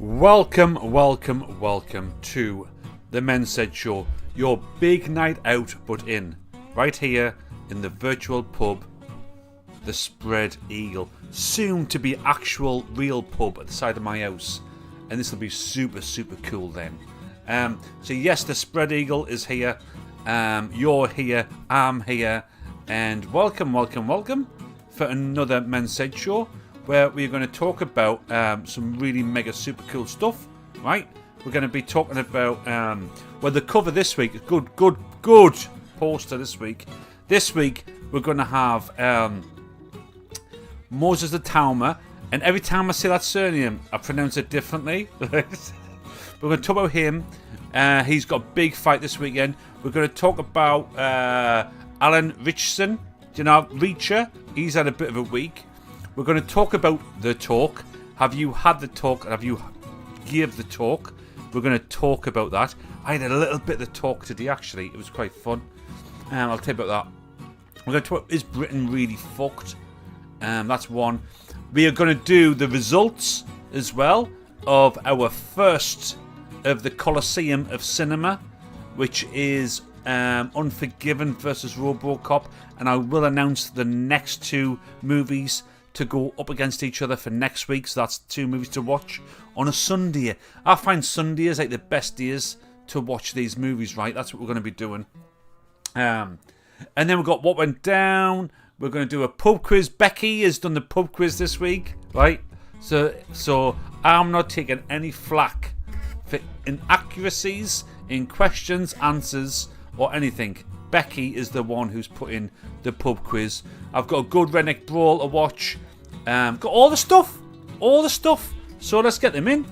Welcome to the Men Said Show, your big night out but in, right here in the virtual pub, the Spread Eagle, soon to be actual real pub at the side of my house, and this will be super cool then. So yes, the Spread Eagle is here, you're here, I'm here, and welcome for another Men Said Show, where we're going to talk about some really mega super cool stuff, right? We're going to be talking about, well, the cover this week is good poster this week. This week we're going to have Moses Itauma, and every time I say that surname, I pronounce it differently. We're going to talk about him. He's got a big fight this weekend. We're going to talk about Alan Ritchson. Do you know Reacher? He's had a bit of a week. We're going to talk about the talk. Have you had the talk? And have you give the talk? We're going to talk about that. I had a little bit of the talk today, actually. It was quite fun. I'll tell you about that. We're going to talk about, is Britain really fucked? That's one. We are going to do the results as well of our first of the Coliseum of Cinema, which is Unforgiven versus Robocop. And I will announce the next two movies to go up against each other for next week. So that's two movies to watch on a Sunday. I find Sundays like the best days to watch these movies, right? That's what we're going to be doing. And then we've got what went down. We're going to do a pub quiz. Becky has done the pub quiz this week, right? So I'm not taking any flack for inaccuracies in questions, answers, or anything. Becky is the one who's put in the pub quiz. I've got a good Redneck Brawl to watch. Got all the stuff. So let's get them in.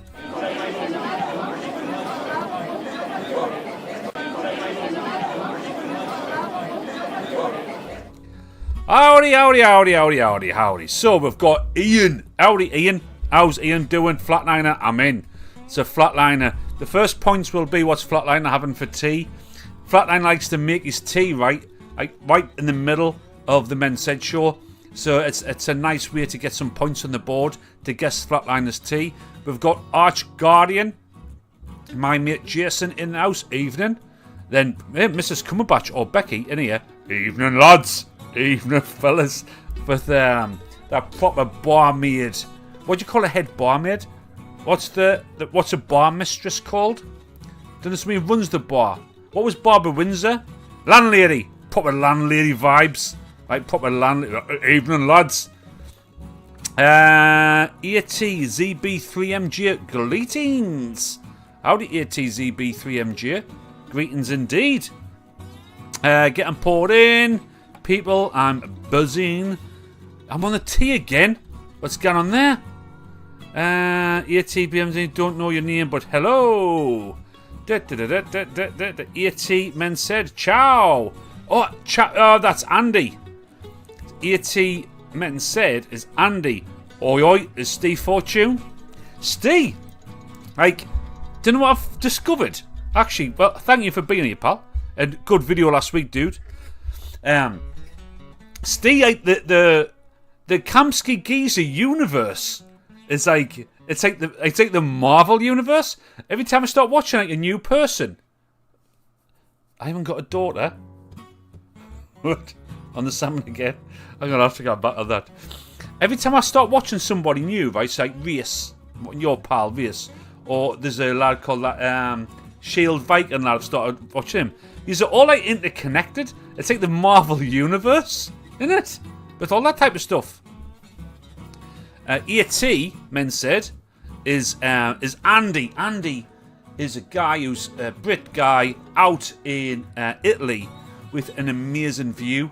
Howdy. So we've got Ian. Howdy, Ian. How's Ian doing? Flatliner, I'm in. So Flatliner. The first points will be what's Flatliner having for tea. Flatliner likes to make his tea right in the middle of the Men Said Show. So it's a nice way to get some points on the board to guess Flatliner's tea. We've got Arch Guardian, my mate Jason in the house. Evening. Then Mrs. Cumberbatch or Becky in here. Evening, lads. Evening, fellas. With that proper barmaid. What do you call a head barmaid? What's a bar mistress called? Don't know somebody who runs the bar. What was Barbara Windsor? Landlady. Proper landlady vibes. Like proper landlady. Evening, lads. ATZB3MG. Greetings. Howdy, ATZB3MG. Greetings indeed. Getting poured in. People, I'm buzzing. I'm on the tea again. What's going on there? ATBMZ, don't know your name, but hello. AT Men Said, ciao. Oh, that's Andy. AT Men Said is Andy. Oi, is Steve Fortune. Steve, do you know what I've discovered? Actually, well, thank you for being here, pal. And good video last week, dude. Steve, the Kamsky Giza universe is it's like the Marvel universe. Every time I start watching a new person, I haven't got a daughter. What? On the salmon again. I'm gonna have to go back to that. Every time I start watching somebody new, right, it's like Reese, your pal Reese, or there's a lad called that Shield Viking lad. I've started watching him. These are all like interconnected. It's like the Marvel universe, isn't it? With all that type of stuff. AT Men Said is Andy. Andy is a guy who's a Brit guy out in Italy with an amazing view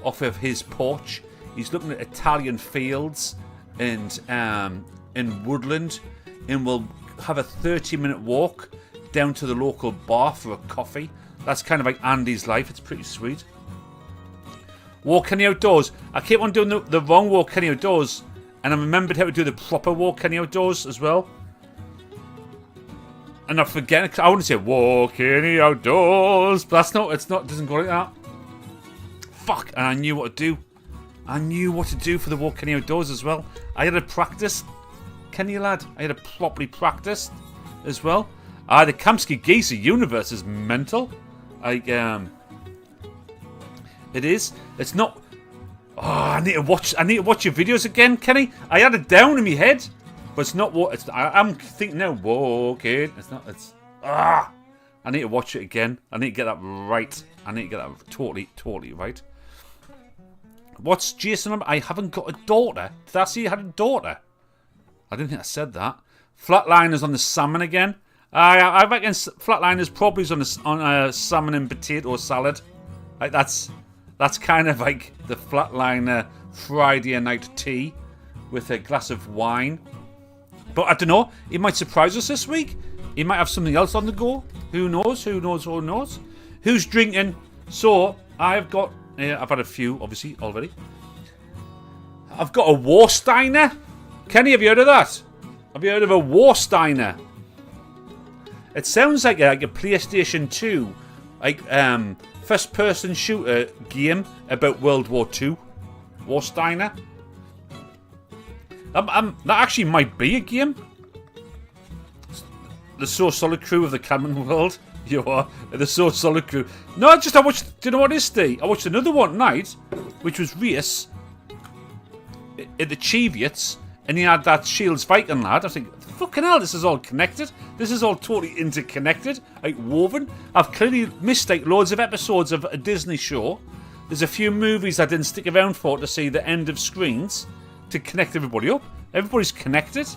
off of his porch. He's looking at Italian fields and in woodland, and will have a 30-minute walk down to the local bar for a coffee. That's kind of like Andy's life. It's pretty sweet. Walk in the outdoors. I keep on doing the wrong walk in the outdoors, and I remembered how to do the proper walk in the outdoors as well. And I forget. I want to say walk in the outdoors, but that's not. It's not. It doesn't go like that. Fuck! And I knew what to do. I knew what to do for the walk in the outdoors as well. I had to practice. Kenny lad. I had it properly practiced as well. The Kamsky Giza universe is mental. It is. It's not. Oh, I need to watch your videos again, Kenny. I had it down in my head, but it's not what. I'm thinking now. Whoa, okay. It's not. It's. I need to watch it again. I need to get that right. I need to get that totally right. What's Jason? I haven't got a daughter. Did I see you had a daughter? I didn't think I said that. Flatliner's on the salmon again. I reckon Flatliner's probably on a salmon and potato salad. Like that's kind of like the Flatliner Friday night tea with a glass of wine. But I don't know. He might surprise us this week. He might have something else on the go. Who knows? Who knows? Who knows? Who's drinking? So I've got. I've had a few, obviously, already. I've got a Warsteiner. Kenny, have you heard of that? Have you heard of a Warsteiner? It sounds like a PlayStation 2, like first-person shooter game about World War II. Warsteiner. That actually might be a game. The So Solid Crew of the Cameron World. You are the So Solid Crew. No, I watched. Do you know what it is, Steve? I watched another one tonight, which was Race at the Cheviots, and he had that Shields Viking lad. I think, fucking hell, this is all connected. This is all totally interconnected, like woven. I've clearly missed like loads of episodes of a Disney show. There's a few movies I didn't stick around for to see the end of screens to connect everybody up. Everybody's connected.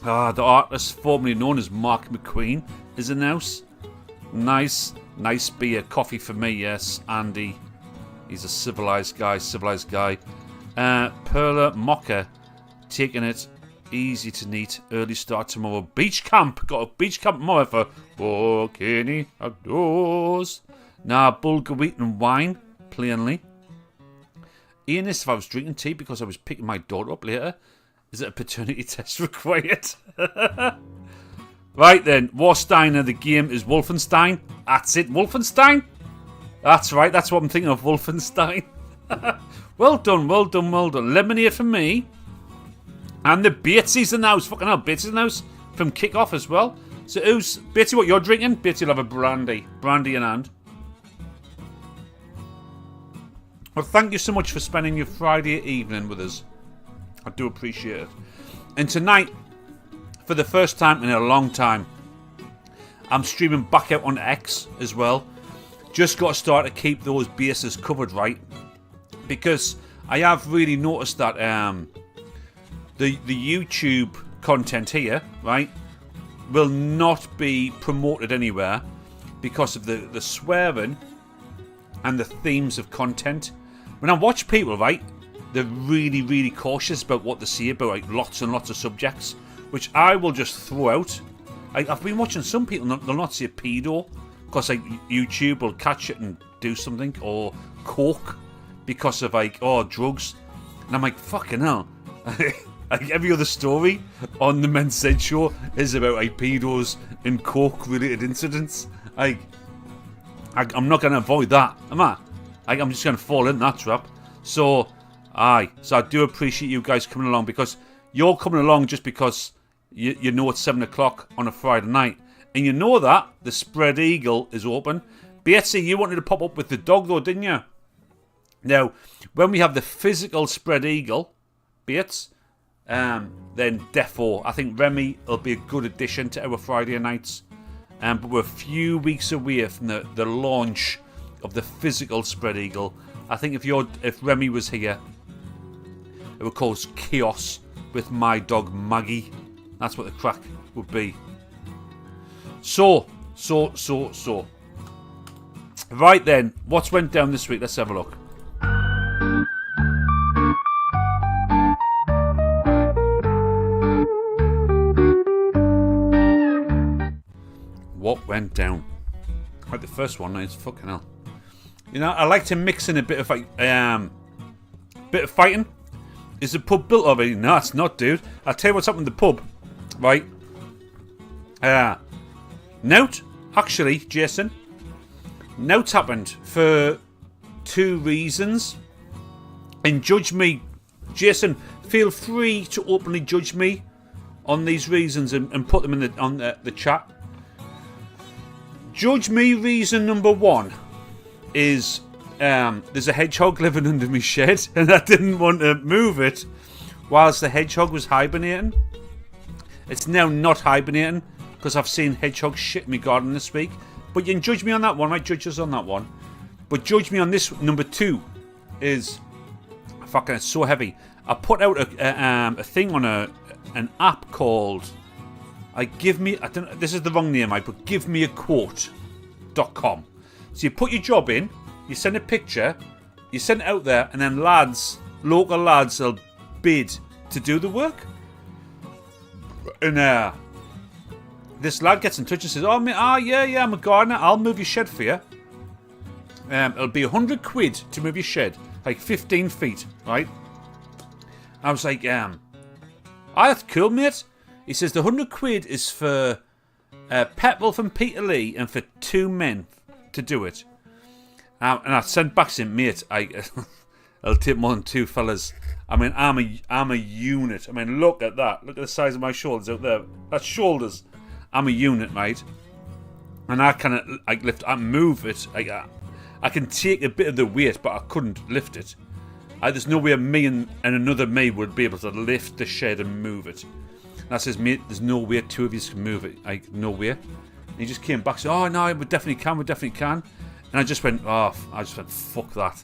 The artist formerly known as Mark McQueen is in the house. Nice beer. Coffee for me, yes. Andy. He's a civilized guy. Perla Mocker. Taking it easy to neat. Early start tomorrow. Beach camp. Got a beach camp tomorrow for Kenny outdoors. Bulgur wheat and wine. Plainly. Ian, if I was drinking tea because I was picking my daughter up later. Is it a paternity test required? Right then, Warsteiner, the game is Wolfenstein. That's it, Wolfenstein? That's right, that's what I'm thinking of, Wolfenstein. Well done. Lemonade for me. And the Batesy's in the house. Fucking hell, Batesy's in the house from kick-off as well. So who's... Batesy, what you're drinking? Batesy will have a brandy. Brandy in hand. Well, thank you so much for spending your Friday evening with us. I do appreciate it. And tonight, for the first time in a long time, I'm streaming back out on X as well. Just got to start to keep those bases covered right. Because I have really noticed that the YouTube content here, right, will not be promoted anywhere because of the swearing and the themes of content. When I watch people, right, they're really, really cautious about what they say about like lots and lots of subjects, which I will just throw out. I've been watching some people, they'll not say pedo, because like YouTube will catch it and do something, or coke, because of like, drugs. And I'm like, fucking hell. Like every other story on the Men's Said show is about like pedos and coke related incidents. I'm not going to avoid that, am I? I'm just going to fall in that trap. So I do appreciate you guys coming along, because you're coming along just because you know it's 7 o'clock on a Friday night. And you know that the Spread Eagle is open. Betsy, you wanted to pop up with the dog though, didn't you? Now, when we have the physical Spread Eagle, Bates, then defo, I think Remy will be a good addition to our Friday nights. But we're a few weeks away from the launch of the physical Spread Eagle. I think if Remy was here, it would cause chaos with my dog Maggie. That's what the crack would be. So. Right then, what's went down this week? Let's have a look. What went down? Like the first one, it's fucking hell. You know, I like to mix in a bit of fighting. Is the pub built already? No, it's not, dude. I'll tell you what's happened in the pub, right? Note, actually, Jason. Note happened for two reasons. And judge me Jason, feel free to openly judge me on these reasons and put them in on the chat. Judge me reason number 1 is there's a hedgehog living under my shed and I didn't want to move it whilst the hedgehog was hibernating. It's now not hibernating because I've seen hedgehogs shit in my garden this week. But you can judge me on that one. I might judge us on that one. But judge me on this. Number 2 is fucking, it's so heavy. I put out a thing on an app called this is the wrong name, but givemeaquote.com. So you put your job in, you send a picture, you send it out there, and then local lads will bid to do the work. And this lad gets in touch and says, yeah, I'm a gardener, I'll move your shed for you. It'll be 100 quid to move your shed, like 15 feet, right? I was like, that's cool, mate. He says the 100 quid is for petrol from Peter Lee and for 2 men to do it. And I sent back to him, mate, it'll take more than 2 fellas. I mean, I'm a unit. I mean, look at that. Look at the size of my shoulders out there. That's shoulders. I'm a unit, mate. And I kind of move it. I can take a bit of the weight, but I couldn't lift it. There's no way me and another me would be able to lift the shed and move it. And I says, mate, there's no way 2 of you can move it. No way. And he just came back and said, oh, no, we definitely can. And I just went, fuck that.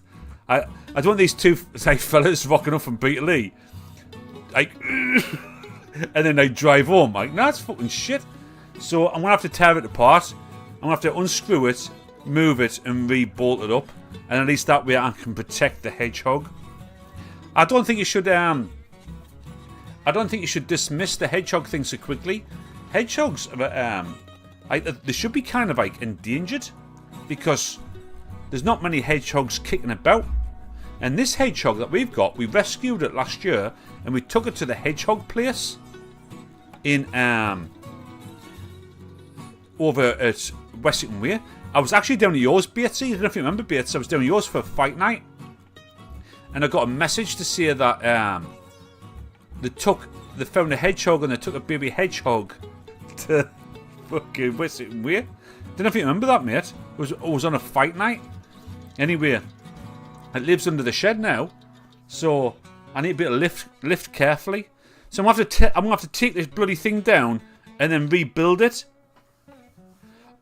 I don't want these 2 fellas rocking up from Peter Lee. And then they drive home. No, that's fucking shit. So I'm going to have to tear it apart. I'm going to have to unscrew it, move it, and re-bolt it up. And at least that way I can protect the hedgehog. I don't think you should dismiss the hedgehog thing so quickly. Hedgehogs, they should be kind of endangered because there's not many hedgehogs kicking about. And this hedgehog that we've got, we rescued it last year and we took it to the hedgehog place in over at Western Way. I was actually down to yours, Batesy. I don't know if you remember, Bates. I was down to yours for a fight night. And I got a message to say that they found a hedgehog and they took a baby hedgehog to fucking Western Way. Don't know if you remember that, mate. It was on a fight night. Anyway, it lives under the shed now. So I need a bit of lift carefully. So I'm going to have to take this bloody thing down and then rebuild it.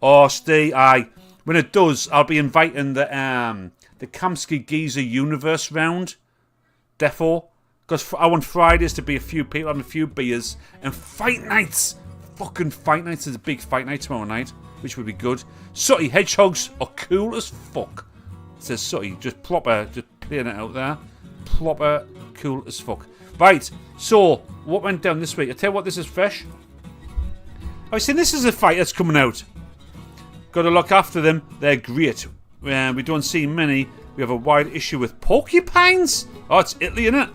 Oh, Steve, when it does, I'll be inviting the Kamsky Giza universe round. Defo. Because I want Fridays to be a few people having a few beers. And fight nights. Fucking fight nights. There's a big fight night tomorrow night. Which would be good. Sooty, hedgehogs are cool as fuck. Says Sooty. Just playing it out there. Plopper cool as fuck. Right. So, what went down this week? I tell you what, this is fresh. I've seen this is a fight that's coming out. Got to look after them. They're great. We don't see many. We have a wide issue with porcupines. Oh, it's Italy, innit?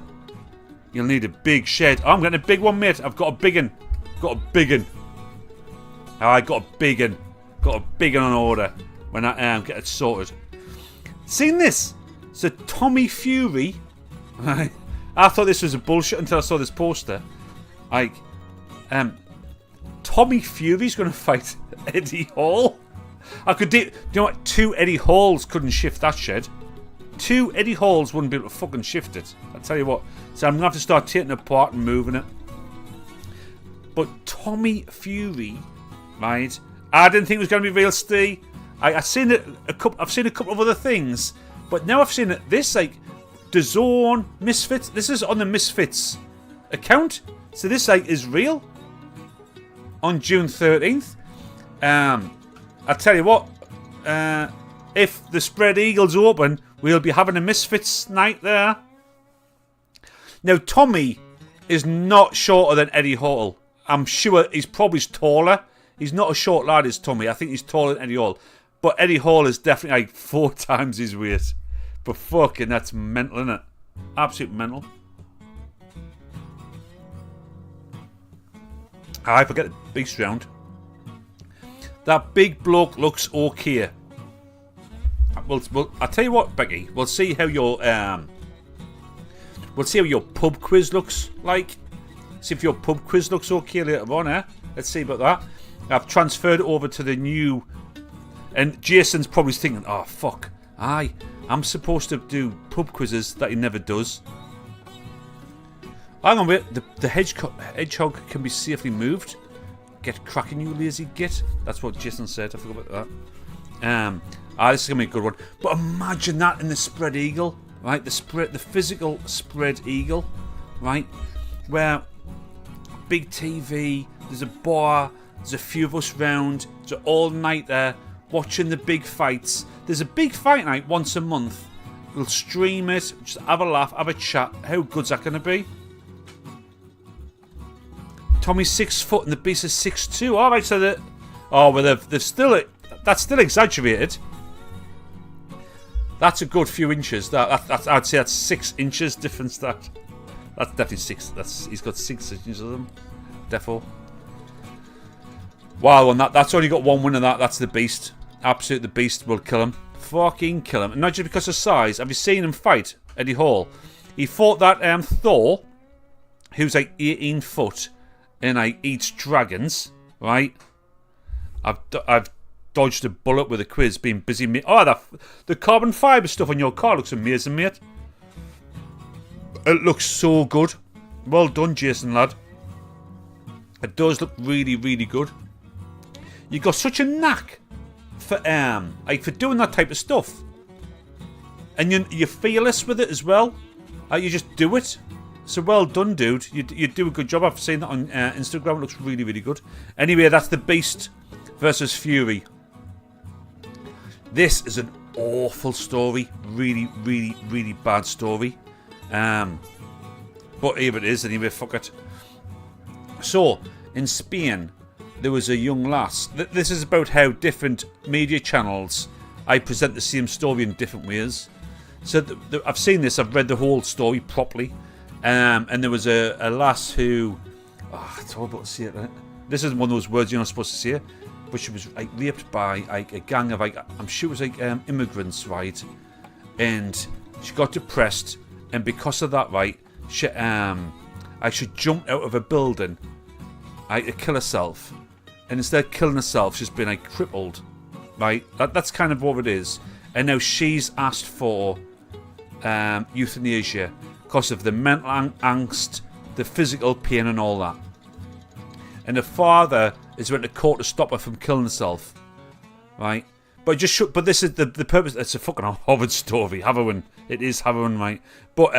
You'll need a big shed. Oh, I'm getting a big one, mate. I've got a big one. I got a big one. Got a big one on order when I get it sorted. Seen this? So Tommy Fury. I thought this was a bullshit until I saw this poster. Tommy Fury's going to fight Eddie Hall. I could do. You know what? 2 Eddie Halls couldn't shift that shed. 2 Eddie Halls wouldn't be able to fucking shift it. I tell you what. So I'm gonna have to start taking it apart and moving it. But Tommy Fury, right? I didn't think it was going to be real, Steve. I've seen it. I've seen a couple of other things, but now I've seen it. This DAZN Misfits. This is on the Misfits account. So this is real. On June 13th. I tell you what, if the Spread Eagles open, we'll be having a Misfits night there. Now, Tommy is not shorter than Eddie Hall. I'm sure he's probably taller. He's not a short lad, is Tommy. I think he's taller than Eddie Hall. But Eddie Hall is definitely 4 times his weight. But fucking, that's mental, isn't it? Absolute mental. I forget the beast round. That big bloke looks okay. I'll tell you what, Becky. We'll see how your We'll see how your pub quiz looks like. See if your pub quiz looks okay later on, eh? Let's see about that. I've transferred it over to the new... And Jason's probably thinking, oh, fuck. I'm supposed to do pub quizzes that he never does. Hang on, wait. The hedgehog can be safely moved. Get cracking, you lazy git. That's what Jason said. I forgot about that. This is going to be a good one. But imagine that in the spread eagle. Right? The physical spread eagle. Right? Where big TV, there's a bar, there's a few of us round, there's all night there watching the big fights. There's a big fight night once a month. We'll stream it, just have a laugh, have a chat. How good's that going to be? Tommy's 6 foot and the beast is 6'2". All right, so they've still... That's still exaggerated. That's a good few inches. That's I'd say that's 6 inches difference. That's definitely 6. He's got 6 inches of them. Defo. Wow, and that's only got one winner. That's the beast. Absolute the beast will kill him. Fucking kill him. And not just because of size. Have you seen him fight Eddie Hall? He fought that Thor, who's like 18 foot, and eats dragons. Right? I've dodged a bullet with a quiz, being busy. The carbon fibre stuff on your car looks amazing, mate. It looks so good. Well done, Jason, lad. It does look really, really good. You got such a knack for doing that type of stuff, and you're fearless with it as well. You just do it. So well done, dude. You do a good job. I've seen that on Instagram. It looks really, really good. Anyway, that's the Beast versus Fury. This is an awful story. Really, really, really bad story. But here it is anyway, fuck it. So, in Spain, there was a young lass. This is about how different media channels I present the same story in different ways. So, I've seen this, I've read the whole story properly. And there was a lass who... Oh, it's horrible to say it, right? This isn't one of those words you're not supposed to say. But she was raped by a gang of I'm sure it was immigrants, right? And she got depressed, and because of that, right, she jumped out of a building, to kill herself, and instead of killing herself, she's been crippled, right? That's kind of what it is, and now she's asked for euthanasia because of the mental angst, the physical pain, and all that. And the father is went to court to stop her from killing herself, right? But but this is the purpose. It's a fucking horrid story, harrowing. It is harrowing, right? But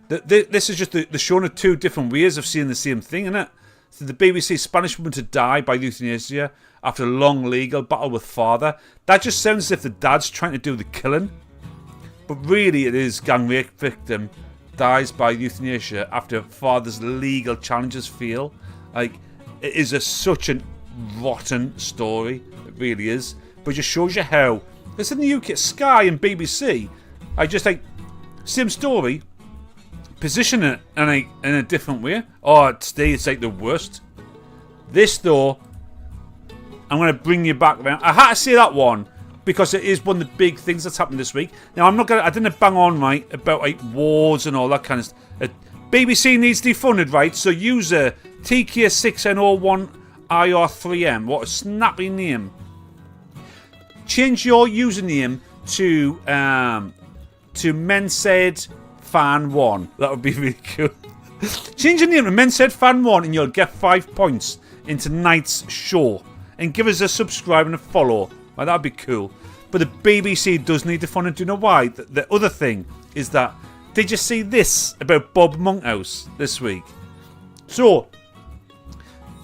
this is just the showing of two different ways of seeing the same thing, innit? So the BBC Spanish woman to die by euthanasia after a long legal battle with father. That just sounds as if the dad's trying to do the killing, but really it is gang rape victim dies by euthanasia after father's legal challenges fail. It is such a rotten story. It really is. But it just shows you how this in the UK, Sky and BBC, same story, position it in a different way. Oh, today it's the worst. This though, I'm going to bring you back around. I had to say that one because it is one of the big things that's happened this week. Now I didn't bang on right about wars and all that kind of stuff. BBC needs defunded, right? So user TK6N01IR3M, what a snappy name. Change your username to MenSaidFan1. That would be really cool. Change your name to MenSaidFan1 and you'll get 5 points in tonight's show. And give us a subscribe and a follow. Well, that'd be cool. But the BBC does need to fund it. Do you know why? The other thing is that, did you see this about Bob Monkhouse this week? So,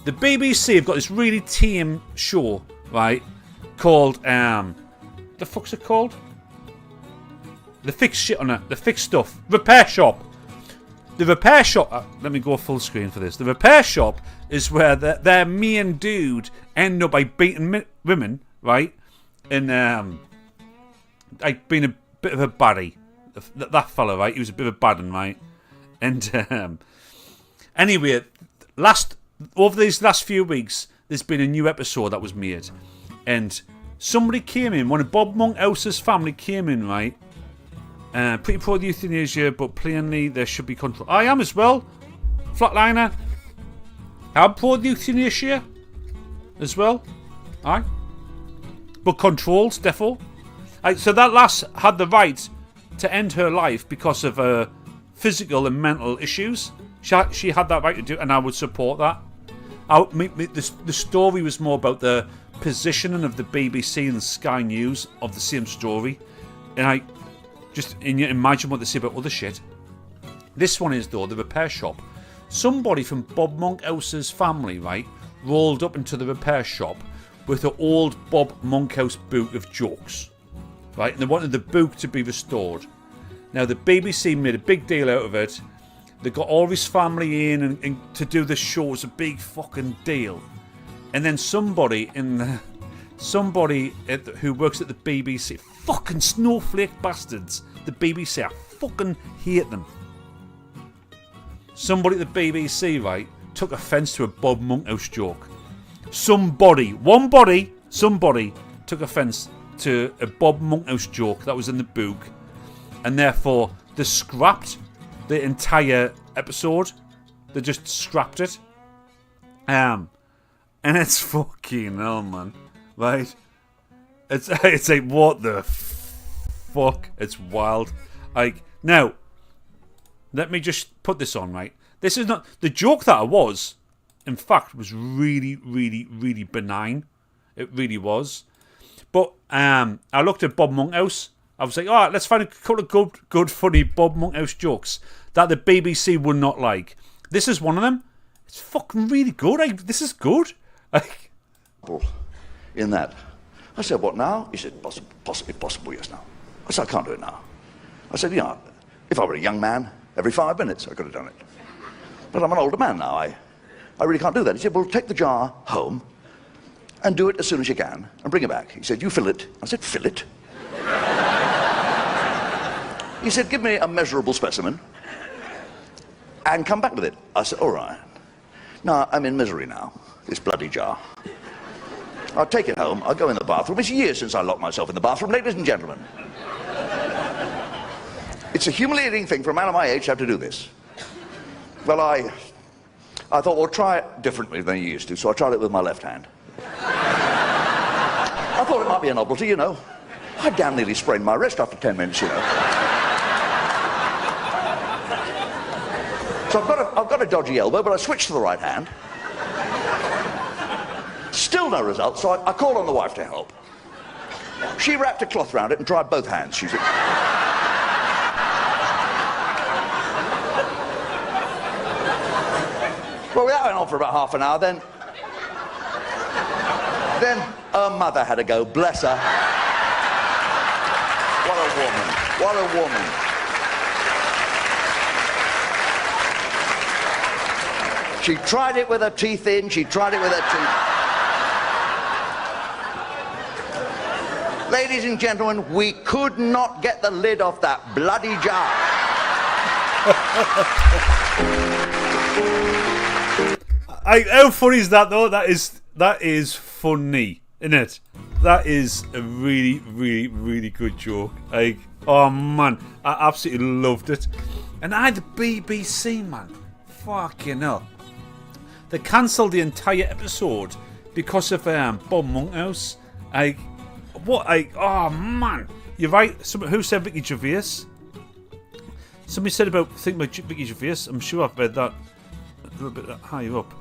the BBC have got this really tame show, right? Called, the fuck's it called? The fix shit on it. The fix stuff. Repair Shop. The Repair Shop. Let me go full screen for this. The Repair Shop is where their main dude ended up by beating women, right? And being a bit of a baddie. That fella, right? He was a bit of a bad one, right? And anyway, over these last few weeks, there's been a new episode that was made, and somebody came in. One of Bob Monkhouse's family came in, right? Pretty pro the euthanasia, but plainly there should be control. I am as well. Flatliner. I'm pro the euthanasia as well. Aye. But controls, defo. So that lass had the right to end her life because of physical and mental issues. She had that right to do it, and I would support that. The story was more about the positioning of the BBC and Sky News of the same story. And you imagine what they say about other shit. This one is, though, the repair shop. Somebody from Bob Monkhouse's family, right, rolled up into the repair shop with an old Bob Monkhouse book of jokes, right, and they wanted the book to be restored. Now, the BBC made a big deal out of it. They got all his family in and to do the show. It was a big fucking deal. And then somebody who works at the BBC, fucking snowflake bastards, the BBC, I fucking hate them. Somebody at the BBC, right, took offence to a Bob Monkhouse joke. Somebody took offence to a Bob Monkhouse joke that was in the book, and therefore they scrapped the entire episode. They just scrapped it. And it's fucking hell, man. Right? It's like, what the fuck? It's wild. Like, now, let me just put this on, right? This is not... The joke that I was, in fact, was really, really, really benign. It really was. But I looked at Bob Monkhouse. I was like, all right, let's find a couple of good, funny Bob Monkhouse jokes that the BBC would not like. This is one of them. It's fucking really good. This is good. In that. I said, what now? He said, possible, yes, now. I said, I can't do it now. I said, if I were a young man, every 5 minutes I could have done it. But I'm an older man now. I really can't do that. He said, well, take the jar home and do it as soon as you can and bring it back. He said, you fill it. I said, fill it? He said, give me a measurable specimen and come back with it. I said, all right. Now, I'm in misery now, this bloody jar. I'll take it home, I'll go in the bathroom. It's years since I locked myself in the bathroom, ladies and gentlemen. It's a humiliating thing for a man of my age to have to do this. Well, I thought, well, try it differently than you used to, so I tried it with my left hand. I thought it might be a novelty, you know. I damn nearly sprained my wrist after 10 minutes, you know. So I've got a dodgy elbow, but I switched to the right hand. Still no result, so I called on the wife to help. She wrapped a cloth around it and tried both hands. She said... Well, that went on for about half an hour, then her mother had to go, bless her. What a woman, what a woman. She tried it with her teeth in, she tried it with her teeth. Ladies and gentlemen, we could not get the lid off that bloody jar. How funny is that, though? That is funny, isn't it? That is a really, really, really good joke. Like, oh man, I absolutely loved it. And the BBC, man, fucking hell, they cancelled the entire episode because of Bob Monkhouse. Oh man, you're right. Who said Ricky Gervais? Somebody said about Ricky Gervais. I'm sure I've read that a little bit higher up.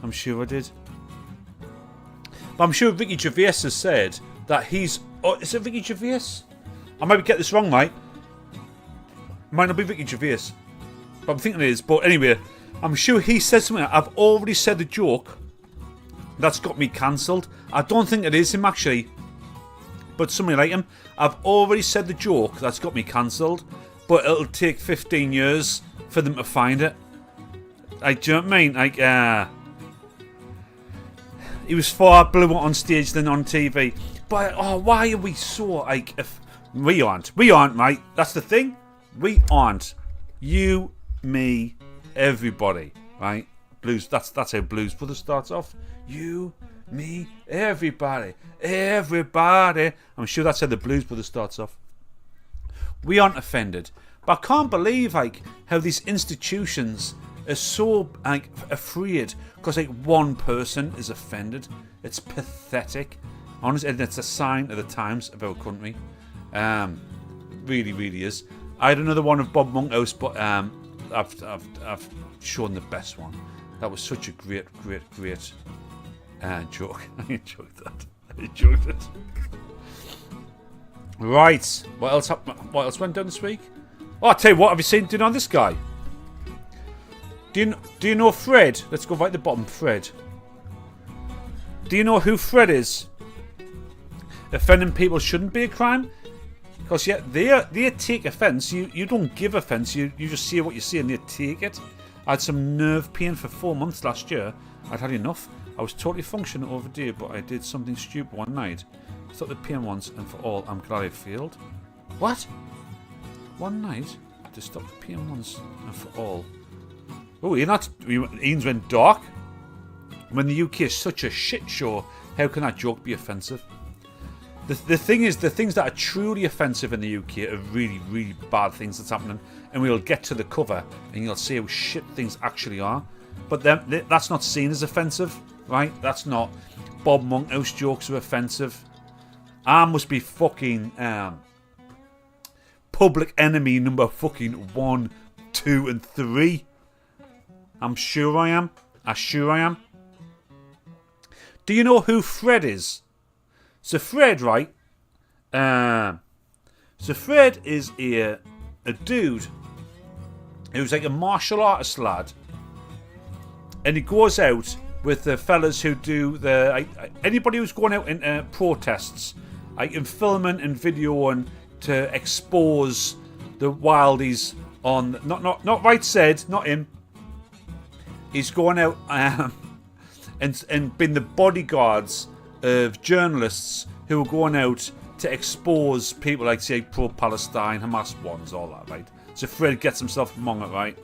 I'm sure I did. But I'm sure Ricky Gervais has said that he's... Oh, is it Ricky Gervais? I might get this wrong, mate. Might not be Ricky Gervais. But I'm thinking it is. But anyway, I'm sure he said something. I've already said the joke that's got me cancelled. I don't think it is him, actually. But somebody like him. I've already said the joke that's got me cancelled. But it'll take 15 years for them to find it. Like, do you know what I mean? Like, he was far bluer on stage than on TV. But, why are we so, like, we aren't, mate. That's the thing. We aren't. You, me, everybody, right? Blues, that's how Blues Brothers starts off. You, me, everybody. I'm sure that's how the Blues Brothers starts off. We aren't offended. But I can't believe like how these institutions are so like afraid because like one person is offended. It's pathetic. Honestly, and it's a sign of the times of our country. Really, really is. I had another one of Bob Monkhouse, but I've shown the best one. That was such a great joke. I enjoyed that. I enjoyed it. Right. What else went down this week? Oh, I'll tell you what. Have you seen? Do you know this guy? Do you know Fred? Let's go right at the bottom. Fred. Do you know who Fred is? Offending people shouldn't be a crime. Because yeah, they take offence. You don't give offence. You just say what you say and they take it. I had some nerve pain for 4 months last year. I'd had enough. I was totally functioning over the day, but I did something stupid one night. Stop the pain once and for all. I'm glad I failed. What? One night to stop the pain once and for all. Oh, Ian's went dark. When the UK is such a shit show, how can that joke be offensive? The thing is, the things that are truly offensive in the UK are really, really bad things that's happening. And we'll get to the cover and you'll see how shit things actually are. But that's not seen as offensive, right? That's not. Bob Monkhouse jokes are offensive. I must be fucking public enemy number fucking 1, 2 and 3. I'm sure I am. Do you know who Fred is? So Fred, right? So Fred is a dude who's like a martial artist lad, and he goes out with the fellas who do anybody who's going out in protests, like in filming and videoing to expose the wildies on not right said, not him. He's going out and been the bodyguards of journalists who are going out to expose people like, say, pro-Palestine, Hamas ones, all that, right? So Fred gets himself among it, right?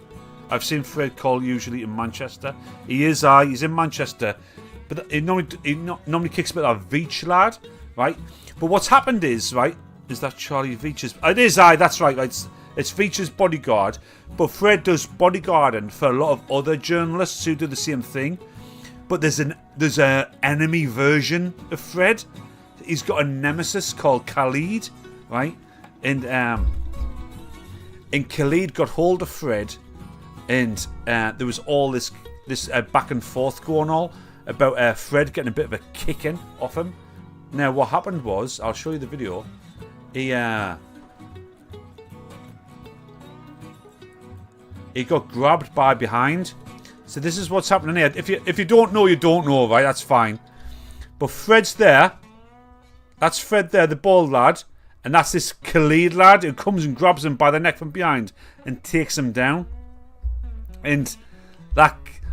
I've seen Fred call usually in Manchester. He's in Manchester, but he normally kicks a bit of Veach lad, right? But what's happened is, right, is that Charlie Veach's... It is that's right, it's Veach's bodyguard, but Fred does bodyguarding for a lot of other journalists who do the same thing. But there's a enemy version of Fred. He's got a nemesis called Khaled, right? And Khaled got hold of Fred, and there was all this back and forth going on about Fred getting a bit of a kicking off him. Now what happened was, I'll show you the video. He got grabbed by behind. So this is what's happening here. If you don't know, you don't know, right? That's fine. But Fred's there. That's Fred there, the bald lad. And that's this Khaled lad who comes and grabs him by the neck from behind and takes him down. And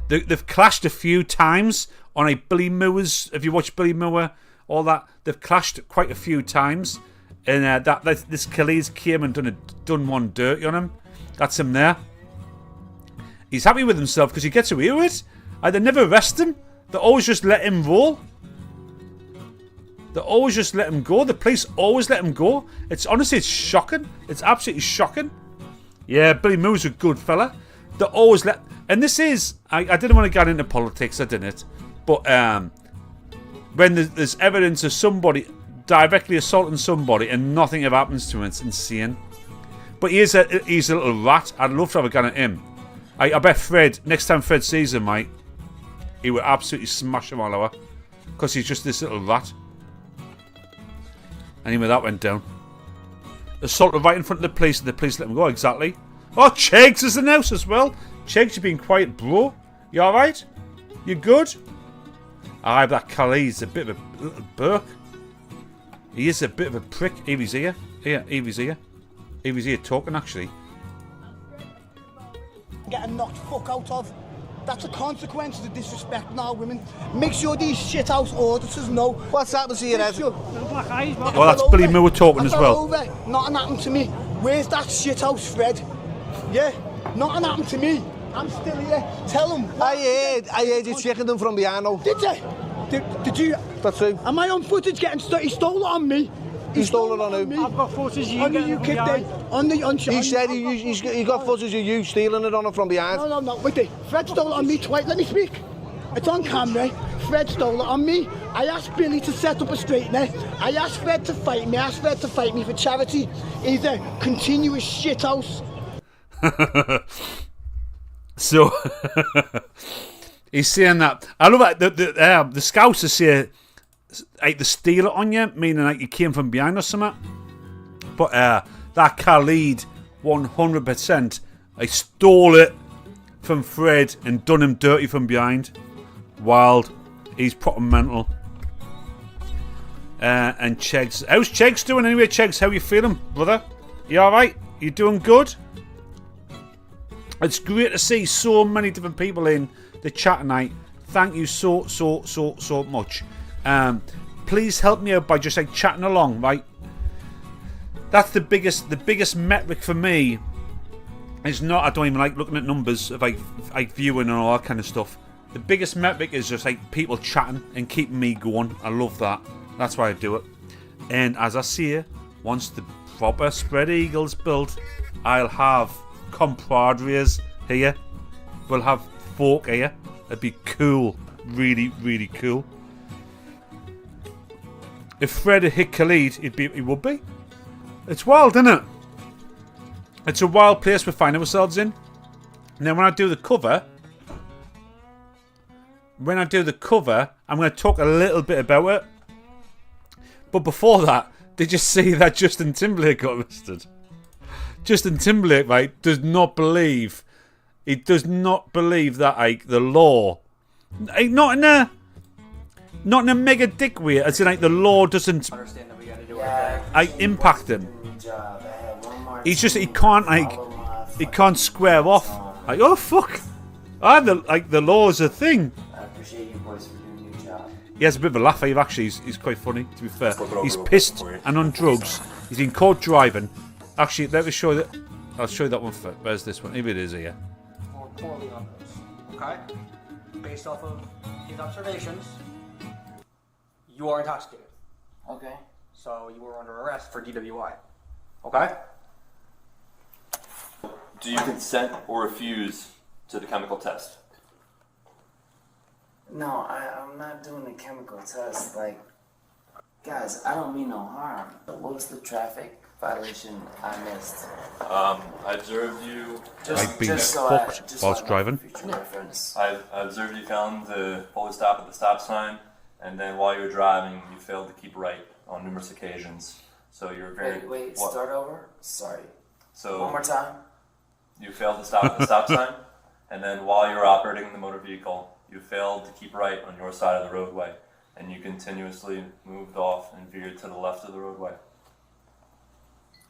they've clashed a few times on a Billy Moore's. If you watch Billy Moore, all that, they've clashed quite a few times. And this Khaled's came and done one dirty on him. That's him there. He's happy with himself because he gets away with it. They never arrest him. They always just let him roll. They always just let him go. The police always let him go. It's shocking. It's absolutely shocking. Yeah, Billy Moore's a good fella. They always let... And this is... I didn't want to get into politics, I didn't. But when there's evidence of somebody directly assaulting somebody and nothing ever happens to him, it's insane. But he's a little rat. I'd love to have a gun at him. I bet Fred, next time Fred sees him, mate, he would absolutely smash him all over. Because he's just this little rat. Anyway, that went down. Assaulted right in front of the police, and the police let him go, exactly. Oh, Chegs is in the house as well. Chegs, you've been quiet, bro. You alright? You good? Aye, that Khalid's a bit of a little Burke. He is a bit of a prick. Evie's here. Evie's here. Evie's here talking, actually. Getting knocked fuck out of. That's a consequence of the disrespect now, women. Make sure these shithouse auditors know. What's happened to your head? Well, that's Billy Moore talking as well. Nothing happened to me. Where's that shithouse Fred? Yeah, nothing happened to me. I'm still here. Tell him. I heard you checking them from behind. Did you? Did you? That's true. Am I on footage getting he stole it on me? He stole it on who? I've got footage of you getting it from behind. He said he got footage of you stealing it on him from behind. No. Wait there. Fred stole it on me twice. Let me speak. It's on camera. Fred stole it on me. I asked Billy to set up a straightener. I asked Fred to fight me. I asked Fred to fight me for charity. He's a continuous shithouse. So he's saying that. I love that the scouts are saying like the steal it on you, meaning like you came from behind or something. But that Khaled 100%, I stole it from Fred and done him dirty from behind. Wild. He's proper mental. And Chegs. How's Chegs doing anyway, Chegs? How you feeling, brother? You alright? You doing good? It's great to see so many different people in the chat tonight. Thank you so much. Please help me out by just like chatting along, right? That's the biggest metric for me. Is not, I don't even like looking at numbers of like viewing and all that kind of stuff. The biggest metric is just like people chatting and keeping me going. I love that. That's why I do it. And as I see, once the proper spread eagle's built, I'll have compadres here. We'll have folk here. It'd be cool. Really cool. If Fred had hit Khaled, he would be. It's wild, isn't it? It's a wild place we find ourselves in. And then when I do the cover, I'm going to talk a little bit about it. But before that, did you see that Justin Timberlake got arrested? Justin Timberlake, right, does not believe that like the law, like, not in a mega dick way, as in like the law doesn't impact him. He's just he can't square off. Like, oh fuck, the law is a thing. I appreciate you boys for doing your job. He has a bit of a laugh. Actually, he's quite funny. To be fair, he's pissed and on drugs. He's been caught driving. Actually, let me show that. I'll show you that one first. Where's this one? Maybe it is here. More poorly on this, okay? Based off of his observations, you are intoxicated. Okay. So you were under arrest for DWI. Okay? Do you consent or refuse to the chemical test? No, I'm not doing the chemical test. Like, guys, I don't mean no harm. What was the traffic violation I missed? I observed you. Like being fucked whilst driving. I observed you failing to fully stop at the stop sign, and then while you were driving, you failed to keep right on numerous occasions. So you're very. Wait, start over? Sorry. So one more time. You failed to stop at the stop sign, and then while you were operating the motor vehicle, you failed to keep right on your side of the roadway, and you continuously moved off and veered to the left of the roadway.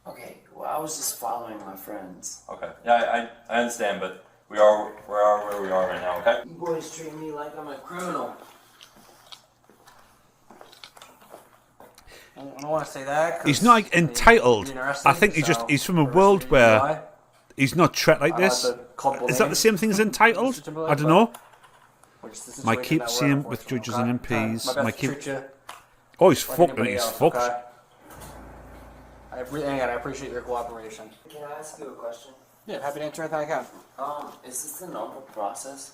Okay, well, I was just following my friends. Okay, yeah, I understand, but we are where we are right now, okay? You boys treat me like I'm a criminal. I don't want to say that. He's not like, entitled. I think he's from a world where he's not treated like this. Is that the same thing as entitled? I don't know. Might keep seeing with judges and MPs. Might keep. Oh, he's fucked. He's fucked. I appreciate your cooperation. Can I ask you a question? Yeah, happy to answer anything I can. Is this the normal process?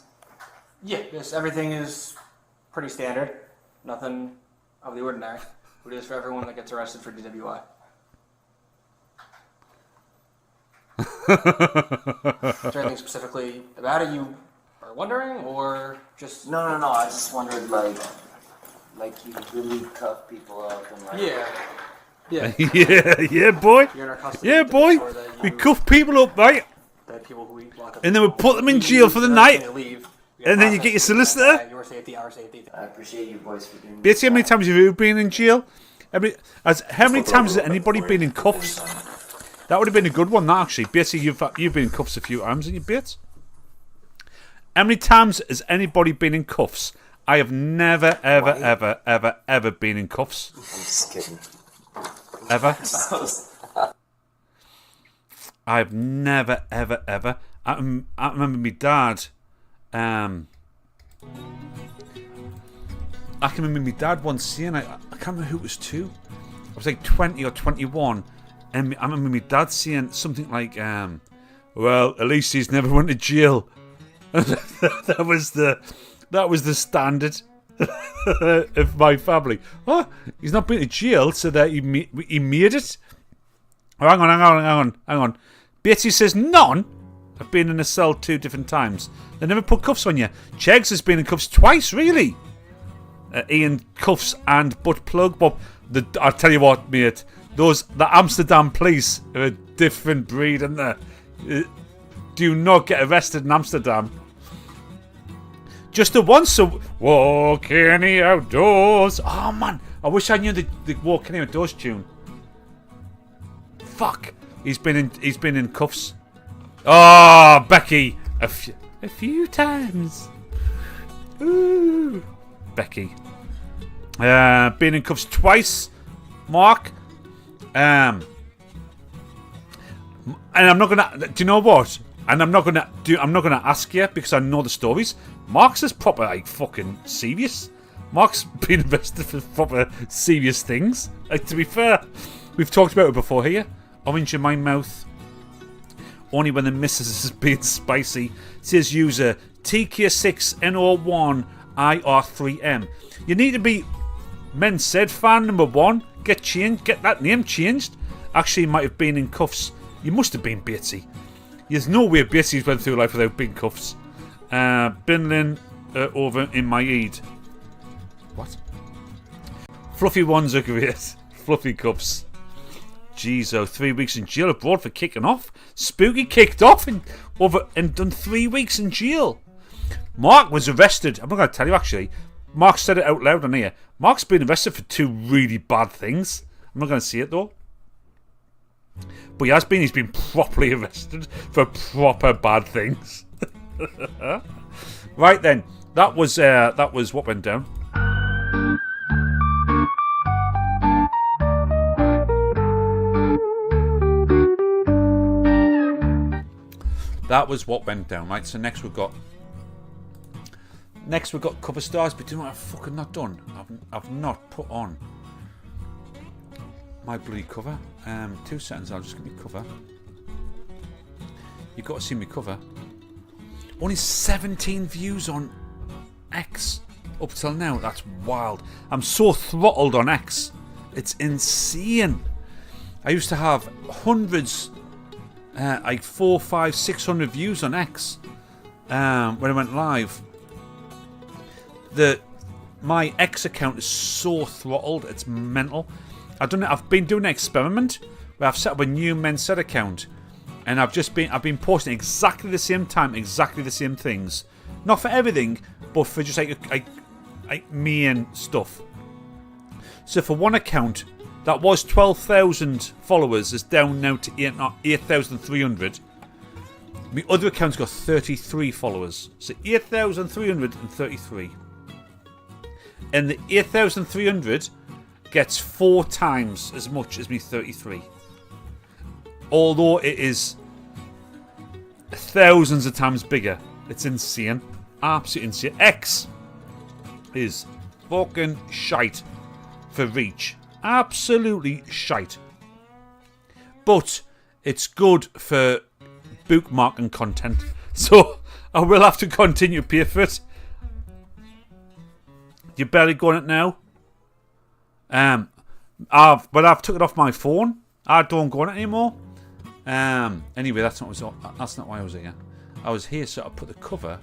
Yeah, everything is pretty standard. Nothing of the ordinary. It is for everyone that gets arrested for DWI. Is there anything specifically about it you are wondering, or just... No. I just wondered, like you really cuff people up and like... Yeah. yeah, boy. You're in our custody. Yeah, boy. We cuff people up, mate. People who we lock up. And then we put them in jail for the night. Leave. And then you get your solicitor. Your safety, our safety. I appreciate you boys for doing Basically, how many times have you been in jail? How many times has anybody been in cuffs? That would have been a good one, that actually. Basically, you've been in cuffs a few times in your bits. How many times has anybody been in cuffs? I have never, ever been in cuffs. I'm just kidding. Ever. I've never, ever. I remember my dad. I can remember my dad once saying, I can't remember who it was to. I was like 20 or 21, and I remember my dad saying something like, well, at least he's never went to jail. that was the standard of my family. Oh, he's not been to jail, so that he made it. Oh, hang on. Betsy says none. I've been in a cell 2 different times. They never put cuffs on you. Chegs has been in cuffs twice, really. Ian, cuffs and butt plug. But I'll tell you what, mate. The Amsterdam police are a different breed, aren't they? Do not get arrested in Amsterdam. Just the once a walk in the outdoors. Oh man, I wish I knew the walk in the outdoors tune. Fuck, he's been in cuffs. Oh, Becky, a few times. Ooh, Becky. Been in cuffs twice. Mark. And I'm not gonna. Do you know what? And I'm not gonna ask you because I know the stories. Mark's is proper like fucking serious. Mark's been arrested for proper serious things. Like, to be fair, we've talked about it before here. Orange in my mouth. Only when the missus is being spicy. Says user TK6NO1IR3M. You need to be Men Said fan number 1. Get that name changed. Actually, might have been in cuffs. You must have been Batesy. There's no way Batesy's went through life without being cuffs. Binlin over in my Eid. What? Fluffy ones are great. Fluffy cuffs. Giza, 3 weeks in jail abroad for kicking off. Spooky kicked off and done 3 weeks in jail. Mark was arrested. I'm not going to tell you actually. Mark said it out loud on here. Mark's been arrested for 2 really bad things. I'm not going to see it though. But he's been properly arrested for proper bad things. Right then, that was what went down. That was what went down, right? So next we've got cover stars, but do you know what I've fucking not done? I've not put on my bloody cover. 2 seconds, I'll just get my cover. You've got to see me cover. Only 17 views on X up till now. That's wild. I'm so throttled on X. It's insane. I used to have hundreds, like 400, 500, 600 views on X when I went live. My X account is so throttled. It's mental. I've been doing an experiment where I've set up a new Men Said account, and I've been posting exactly the same time, exactly the same things. Not for everything, but for just like me and stuff. So for one account that was 12,000 followers is down now to 8,300. My other account's got 33 followers, so 8,333. And the 8,300 gets 4 times as much as me 33. Although it is thousands of times bigger. It's insane. Absolutely insane. X is fucking shite for reach. Absolutely shite. But it's good for bookmarking content. So I will have to continue to pay for it. You barely got it now. I've took it off my phone. I don't go on it anymore. Anyway, that's not why I was here. I was here so I put the cover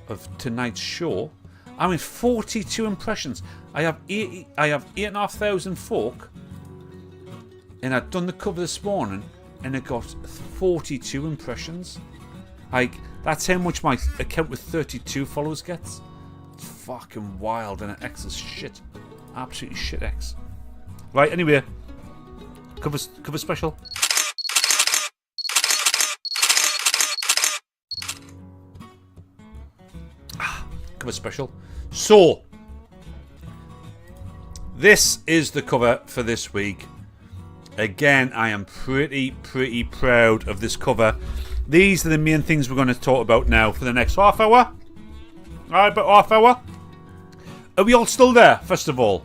of tonight's show. I mean, 42 impressions. I have 8,500 folk, and I've done the cover this morning, and it got 42 impressions. Like, that's how much my account with 32 followers gets. It's fucking wild, and X is shit. Absolutely shit X. Right, anyway. Cover special. Cover special. So, this is the cover for this week. Again, I am pretty proud of this cover. These are the main things we're going to talk about now for the next half hour. Alright, about half hour. Are we all still there, first of all?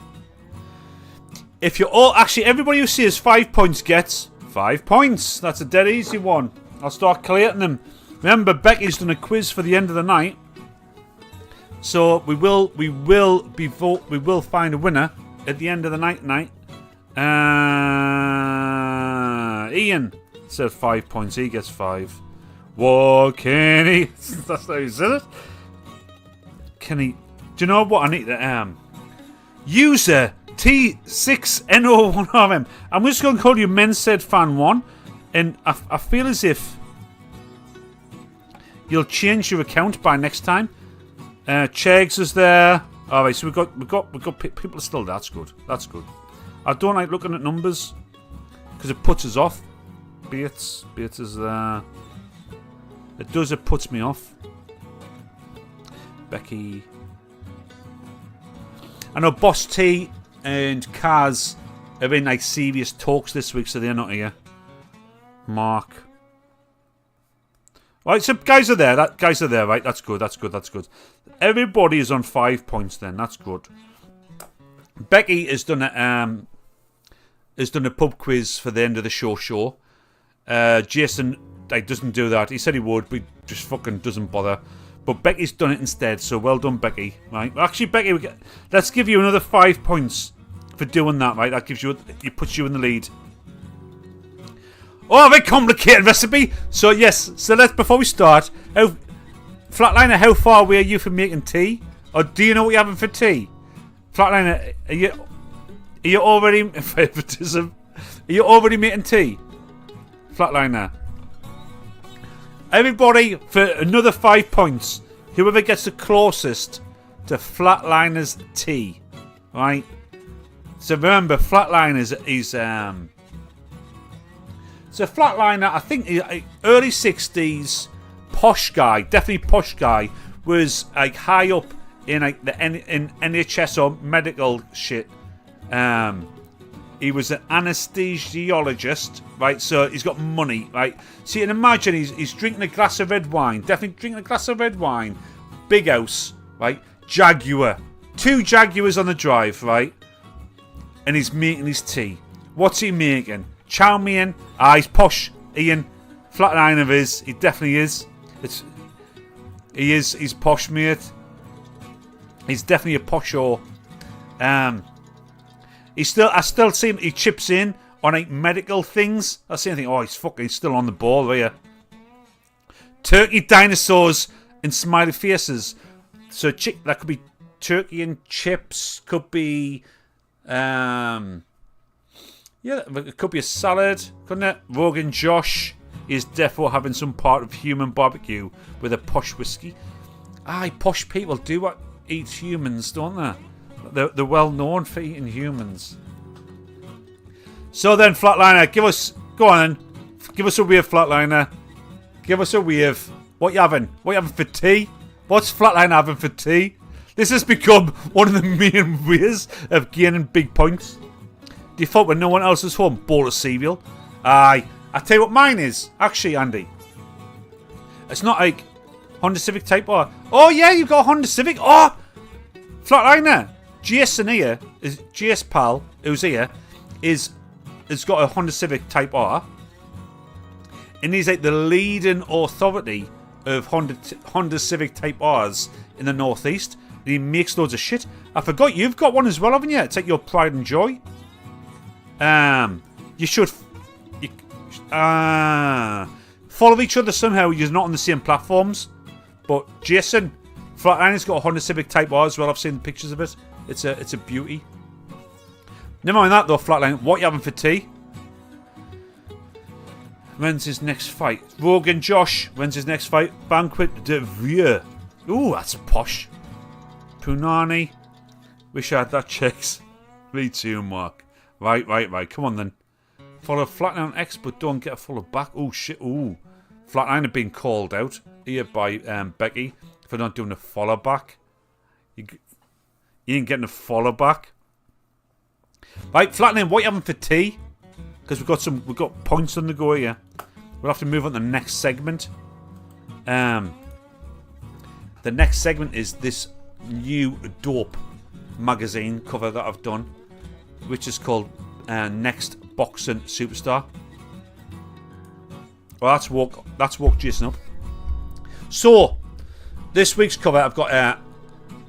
If you're all... Actually, everybody who sees 5 points gets 5 points. That's a dead easy one. I'll start collating them. Remember, Becky's done a quiz for the end of the night. So we will find a winner at the end of the night. Ian said 5 points. He gets 5. What can he? That's how he said it. Can he? Do you know what I need to user T6NO1RM. I'm just going to call you Men Said Fan 1, and I feel as if you'll change your account by next time. Chegs is there. All right, so we got people are still there. That's good. That's good. I don't like looking at numbers because it puts us off. Bates is there. It does. It puts me off. Becky. I know Boss T and Kaz are in like serious talks this week, so they're not here. Mark. Right, so guys are there. Right? That's good. Everybody is on 5 points. Then that's good. Becky has done a pub quiz for the end of the show. Jason doesn't do that. He said he would, but he just fucking doesn't bother. But Becky's done it instead, so well done, Becky. Right? Actually, Becky, let's give you another 5 points for doing that. Right? That gives you, it puts you in the lead. Oh, a very complicated recipe. So yes, so let's before we start, Flatliner, how far away are you from making tea? Or do you know what you're having for tea? Flatliner, are you already favoritism? Are you already making tea? Flatliner. Everybody, for another 5 points, whoever gets the closest to Flatliner's tea, right? So remember, Flatliner's so Flatliner, I think early 60s, posh guy, definitely posh guy, was like high up in like in NHS or medical shit. He was an anesthesiologist, right? So he's got money, right? So you can imagine he's drinking a glass of red wine. Definitely drinking a glass of red wine. Big house, right? Jaguar. 2 Jaguars on the drive, right? And he's making his tea. What's he making? Chow mein. He's posh. Ian. Flatliner is. He definitely is. He's posh, mate. He's definitely a posho. I still see him. He chips in on like medical things. I see anything. Oh, he's still on the ball here. Turkey, dinosaurs, and smiley faces. So that could be turkey and chips. Could be, it could be a salad, couldn't it? Rogan Josh is defo having some part of human barbecue with a posh whiskey. Posh people do eat humans, don't they? They're well known for eating humans. So then, Flatliner, go on, give us a wave, Flatliner. Give us a wave. What you having? What you having for tea? What's Flatliner having for tea? This has become one of the main ways of gaining big points. Default when no one else is home. Bowl of cereal. I tell you what mine is. Actually, Andy. It's not like Honda Civic Type R. Oh yeah, you've got a Honda Civic. Oh! Flatliner. Jason here, GS Pal, who's here, has got a Honda Civic Type R. And he's like the leading authority of Honda Civic Type R's in the Northeast. And he makes loads of shit. I forgot, you've got one as well, haven't you? It's like your pride and joy. You should follow each other somehow. You're not on the same platforms. But Jason, Flatliner's got a Honda Civic Type R as well. I've seen pictures of it. It's a beauty. Never mind that though, Flatline. What are you having for tea? When's his next fight? Rogan Josh. When's his next fight? Banquet de Vieux. Ooh, that's posh. Punani. Wish I had that checks. Me too, Mark. Right. Come on then. Follow Flatliner on X, but don't get a follow back. Oh shit. Ooh. Flatliner being called out here by Becky for not doing a follow back. You ain't getting a follow back. Right, Flatliner, what are you having for tea? Because we've got points on the go here. We'll have to move on to the next segment. The next segment is this new dope magazine cover that I've done. which is called Next Boxing Superstar. Well, that's woke Jason up. So, this week's cover, I've got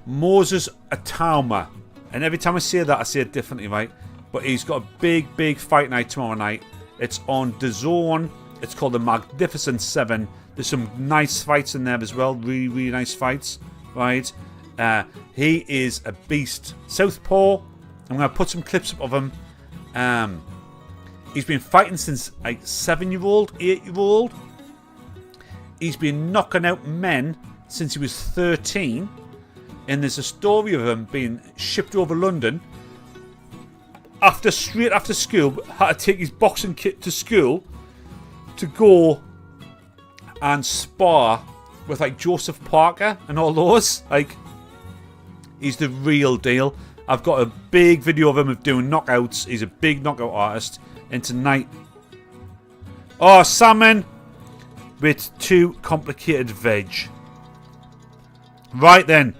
Moses Itauma. And every time I say that, I say it differently, right? But he's got a big fight night tomorrow night. It's on DAZN. It's called the Magnificent 7. There's some nice fights in there as well. Really nice fights, right? He is a beast. Southpaw. I'm going to put some clips up of him. He's been fighting since like 7-year-old, 8-year-old. He's been knocking out men since he was 13. And there's a story of him being shipped over London straight after school. Had to take his boxing kit to school to go and spar with like Joseph Parker and all those. Like, he's the real deal. I've got a big video of him doing knockouts. He's a big knockout artist. And tonight, salmon with 2 complicated veg. Right then,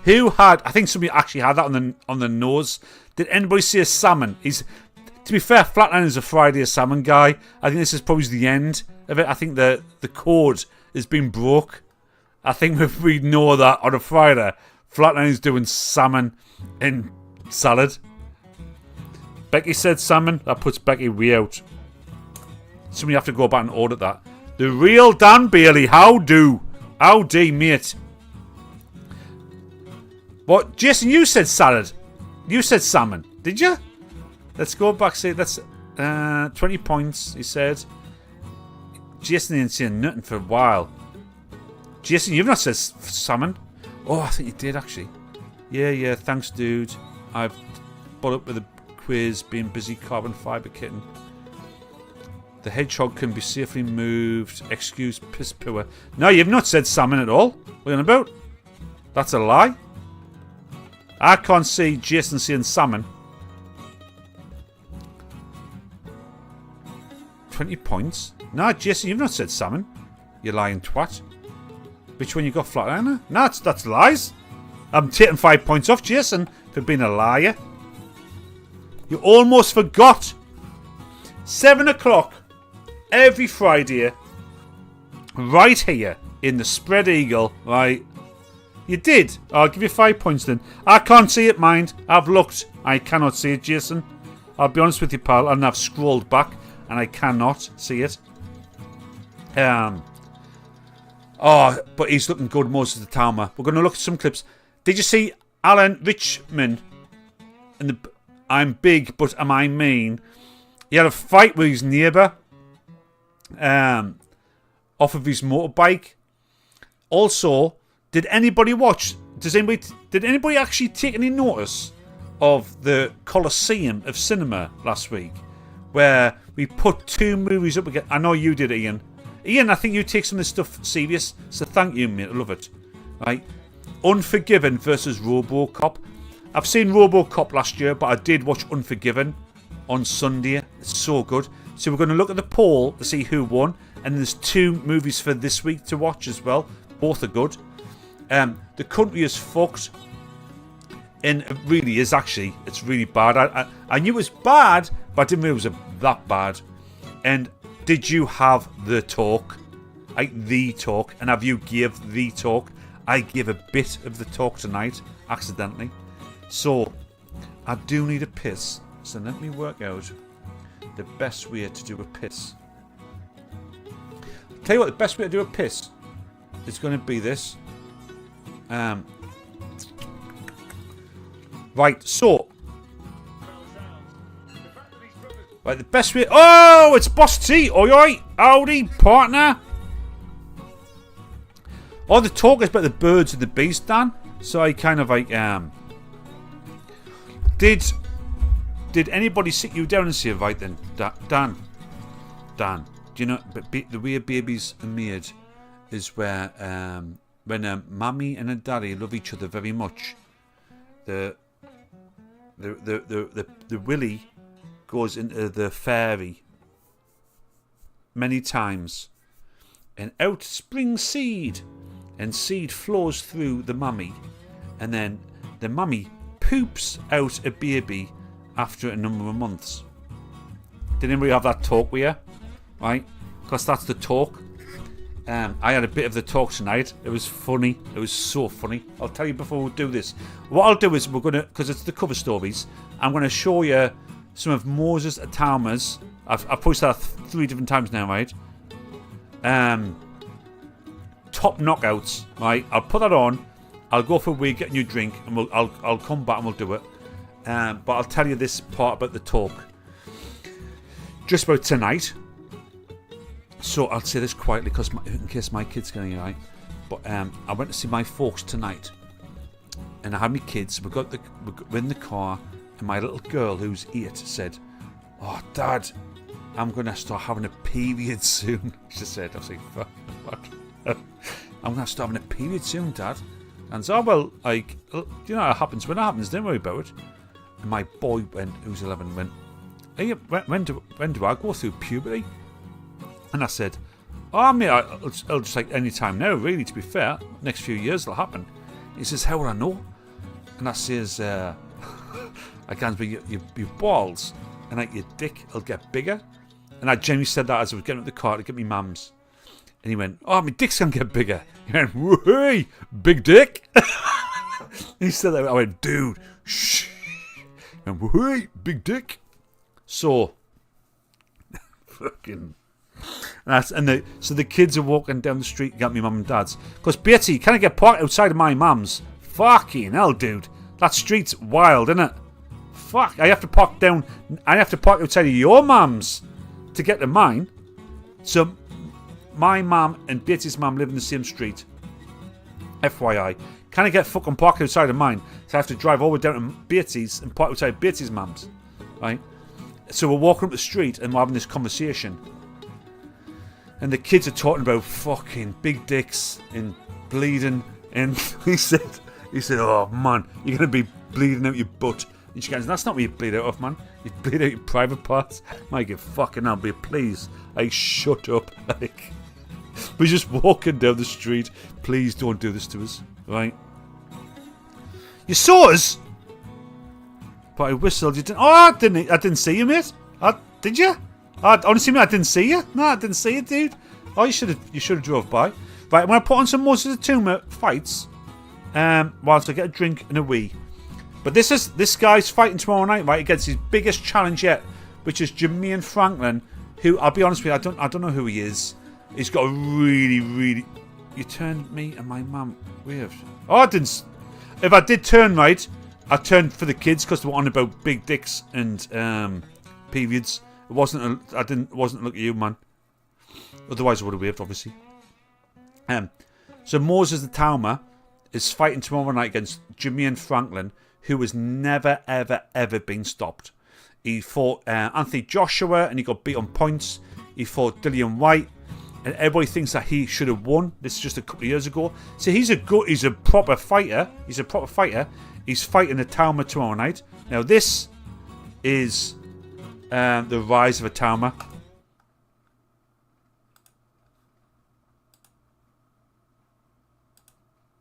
I think somebody actually had that on the nose. Did anybody see a salmon? To be fair, Flatliner is a Friday a salmon guy. I think this is probably the end of it. I think the code has been broke. I think if we know that on a Friday, Flatliner is doing salmon in salad. Becky said salmon. That puts Becky way out. Somebody have to go back and audit that. The real Dan Bailey. Howdy, mate. What? Jason, you said salad. You said salmon. Did you? Let's go back. Say that's 20 points, he said. Jason ain't saying nothing for a while. Jason, you've not said salmon. Oh, I think you did, actually. Yeah. Thanks, dude. I've put up with a quiz, being busy carbon fibre kitten. The hedgehog can be safely moved. Excuse piss poor. No, you've not said salmon at all. What are you on about? That's a lie. I can't see Jason saying salmon. 20 points. No, Jason, you've not said salmon. You lying twat. Which one you got, Flatliner? No, that's lies. I'm taking 5 points off Jason for being a liar. You almost forgot. 7 o'clock every Friday, right here in the Spread Eagle, right? You did. I'll give you 5 points then. I can't see it, mind. I've looked. I cannot see it, Jason. I'll be honest with you, pal. And I've scrolled back and I cannot see it. But he's looking good, Moses Itauma. We're going to look at some clips. Did you see Alan Ritchson? And I'm big, but am I mean? He had a fight with his neighbour off of his motorbike. Also, did anybody watch? Did anybody actually take any notice of the Coliseum of Cinema last week, where we put 2 movies up again? I know you did, Ian. Ian, I think you take some of this stuff serious, so thank you, mate. I love it. Right, Unforgiven versus Robocop. I've seen Robocop last year, but I did watch Unforgiven on Sunday. It's so good. So we're going to look at the poll to see who won, and there's 2 movies for this week to watch as well. Both are good. The country is fucked, and it really is, actually. It's really bad. I knew it was bad, but I didn't realize it was that bad. And did you have the talk? The talk. And have you give the talk? I gave a bit of the talk tonight, accidentally. So, I do need a piss. So let me work out the best way to do a piss. Tell you what, the best way to do a piss is going to be this. Right, so. Right, the best way. Oh, it's Boss T. Oi, oi. Howdy, partner. Oh, the talk is about the birds and the bees, Dan. So I kind of like, Did anybody sit you down and say, right then, Dan, do you know, the way babies are made is where, when a mummy and a daddy love each other very much, the willy goes into the fairy many times, and out springs seed, and seed flows through the mummy, and then the mummy poops out a baby, after a number of months. Did anybody have that talk with you? Right? Because that's the talk. I had a bit of the talk tonight. It was funny. It was so funny. I'll tell you before we do this. What I'll do is we're going to, because it's the cover stories, I'm going to show you some of Moses Itauma's. I've posted that 3 different times now, right? Top knockouts, right? I'll put that on. I'll go for a wee, get a new drink, and I'll come back and we'll do it. But I'll tell you this part about the talk. Just about tonight. So I'll say this quietly because in case my kids get any right. But I went to see my folks tonight, and I had my kids. We're in the car, and my little girl who's 8 said, "Oh, Dad, I'm going to start having a period soon." She said, "I was like, fuck. I'm going to start having a period soon, Dad." And so, well, like, you know, it happens when it happens. Don't worry about it. And my boy who's 11, went, "Hey, when do I go through puberty?" And I said, "Oh, mate, I'll just like any time now, really, to be fair. Next few years it'll happen." He says, "How would I know?" And I says, "I can't be your balls and like your dick will get bigger." And I genuinely said that as I was getting up the car to get me mum's. And he went, "Oh, my dick's gonna get bigger." He went, "Whey, big dick." He said that. I went, "Dude, shh." And whey, big dick. So, fucking. So the kids are walking down the street to get me mum and dad's. Because Beatty, can I get parked outside of my mum's? Fucking hell, dude. That street's wild, isn't it? Fuck, I have to park outside of your mum's to get to mine. So my mum and Beatty's mum live in the same street. FYI. Can I get fucking parked outside of mine? So I have to drive all the way down to Beatty's and park outside Beatty's mum's. Right? So we're walking up the street and we're having this conversation. And the kids are talking about fucking big dicks and bleeding. And he said, "Oh man, you're going to be bleeding out your butt." And she goes, "That's not what you bleed out of, man. You bleed out your private parts." Mike, you fucking hell, but please, like, shut up. Like, we're just walking down the street. Please don't do this to us, right? You saw us? But I whistled. You didn't. Oh, I didn't see you, mate. Did you? Honestly, mate, I didn't see you. No, I didn't see you, dude. Oh, you should have drove by. Right, I'm going to put on some Moses Itauma fights whilst I get a drink and a wee. But this guy's fighting tomorrow night, right, against his biggest challenge yet, which is Jermaine Franklin, who, I'll be honest with you, I don't know who he is. He's got a really... You turned me and my mum weird. Oh, I didn't... If I did turn right, I turned for the kids because they were on about big dicks and periods. It wasn't look at you, man. Otherwise I would have waved, obviously. So Moses Itauma is fighting tomorrow night against Jermaine Franklin, who has never, ever been stopped. He fought Anthony Joshua and he got beat on points. He fought Dillian White, and everybody thinks that he should have won. This is just a couple of years ago. So he's a proper fighter. He's a proper fighter. He's fighting Atama tomorrow night. Now this is the rise of Atama.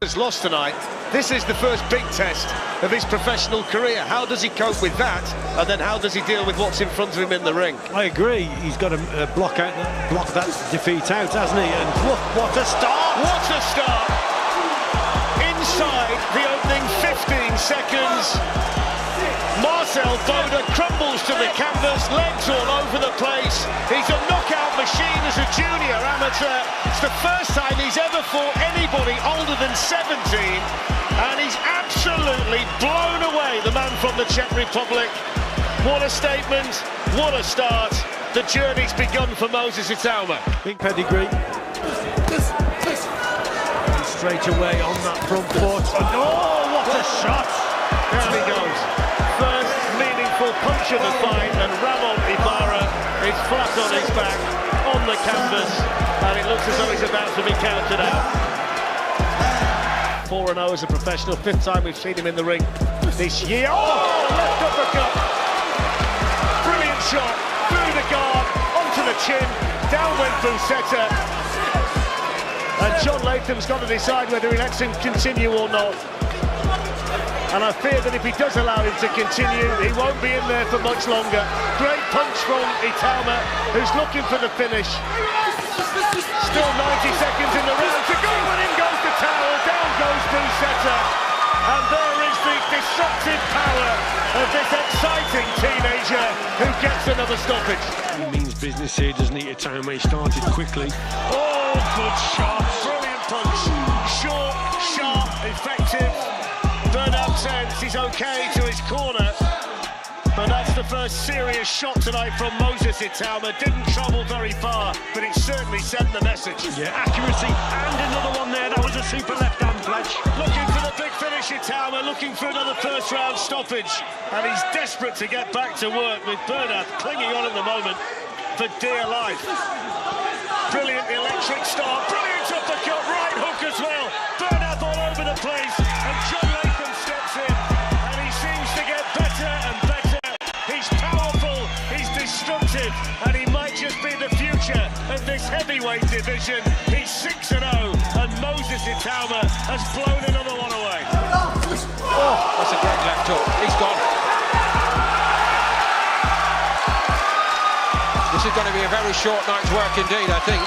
Has lost tonight. This is the first big test of his professional career. How does he cope with that, and then how does he deal with what's in front of him in the ring? I agree. He's got to block that defeat out, hasn't he? And look, what a start! What a start! Inside the opening 15 seconds, Marcel Boda crumbles to the canvas, legs all over the place. He's a knockout machine as a junior amateur. It's the first time he's ever fought anybody older than 17, and he's absolutely blown away the man from the Czech Republic. What a statement, what a start. The journey's begun for Moses Itauma. Big pedigree. Straight away on that front foot. Oh, what a shot! There he goes. First meaningful punch of the fight, and Ramon Ibarra is flat on his back on the canvas, and it looks as though he's about to be counted out. 4-0 as a professional, 5th time we've seen him in the ring this year. Oh, left uppercut! Brilliant shot, through the guard, onto the chin, down went Busetta. And John Latham's got to decide whether he lets him continue or not. and I fear that if he does allow him to continue, he won't be in there for much longer. Great punch from Itauma, who's looking for the finish. Still 90 seconds in the round to go, and in goes the towel, down goes Busetta. And there is the destructive power of this exciting teenager who gets another stoppage. He means business here, doesn't he, Ituama? He started quickly. Oh, good shot, brilliant punch. Short, sharp, effective. Burnout says he's okay to his corner. But that's the first serious shot tonight from Moses Itauma. Didn't travel very far, but it certainly sent the message. Yeah, accuracy, and another one there. That was a super left-hand pledge. Looking for the big finish, Itauma, looking for another first-round stoppage. And he's desperate to get back to work, with Bernard clinging on at the moment for dear life. Brilliant electric start, brilliant uppercut, right hook as well. Bernard all over the place, and John Latham steps in, and he seems to get better and better. He's powerful, he's destructive, and he might just be the future of this heavyweight division. He's 6-0, and Moses Itauma has blown another one away. Oh, that's a great left hook. He's gone. This is going to be a very short night's work indeed, I think.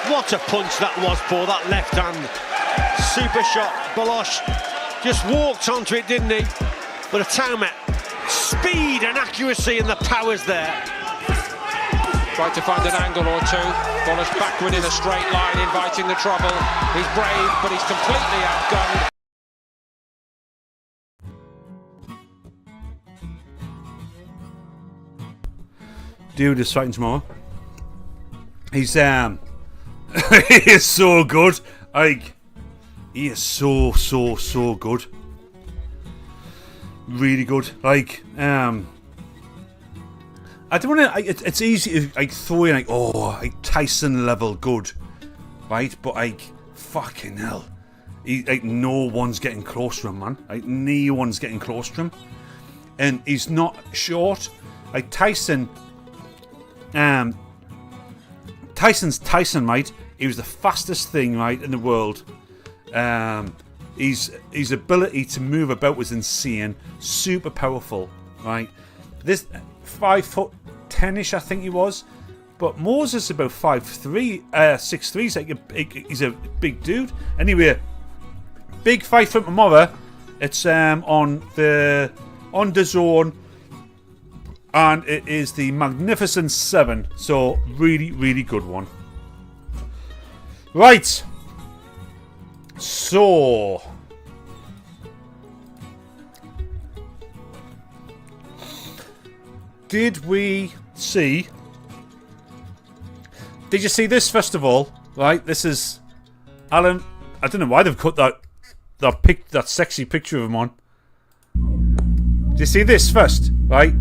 What a punch that was, Paul, that left hand. Super shot. Baloch just walked onto it, didn't he? But Atama, speed and accuracy, and the power's there. Tried to find an angle or two. Baloch backward in a straight line, inviting the trouble. He's brave, but he's completely outgunned. Dude is fighting tomorrow. He's he is so good. Like, he is so good. Really good. Like, I don't want to. It's easy to like throw in like, like Tyson level good, right? But like, fucking hell, like no one's getting close to him, man. Like no one's getting close to him, and he's not short. Like Tyson. Tyson's Tyson, mate. He was the fastest thing, right, in the world. His ability to move about was insane, super powerful, right? This 5'10" I think he was, but Moses is about 5'3", 6'3". He's like he's a big dude. Anyway, big fight for tomorrow. It's on the DAZN. And it is the Magnificent 7. So, really good one. Right. So. Did we see... Did you see this, first of all? Right, this is Alan... I don't know why they've cut that sexy picture of him on. Did you see this first? Right?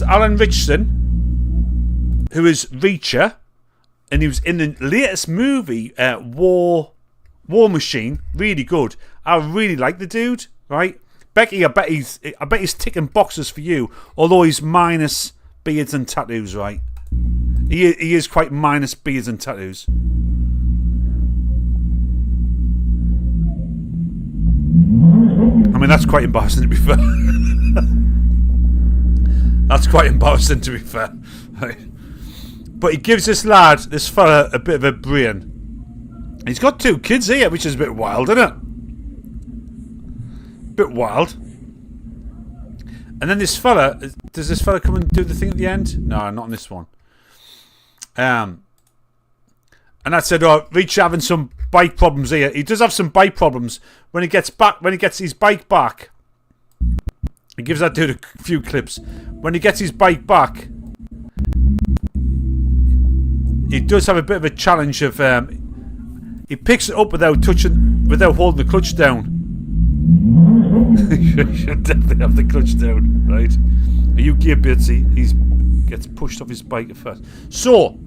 Alan Ritchson, who is Reacher, and he was in the latest movie, War Machine. Really good. I really like the dude. Right, Becky, I bet he's ticking boxes for you. Although he's minus beards and tattoos. Right, he is quite minus beards and tattoos. I mean, that's quite embarrassing to be fair. That's quite embarrassing, to be fair. Right. But he gives this fella, a bit of a brain. He's got 2 kids here, which is a bit wild, isn't it? Bit wild. And then this fella, does this fella come and do the thing at the end? No, not on this one. And I said, Reach having some bike problems here. He does have some bike problems. When he gets his bike back, he gives that dude a few clips. When he gets his bike back, he does have a bit of a challenge of he picks it up without holding the clutch down. You should definitely have the clutch down, right? Are you gear Bitsy? He gets pushed off his bike at first. So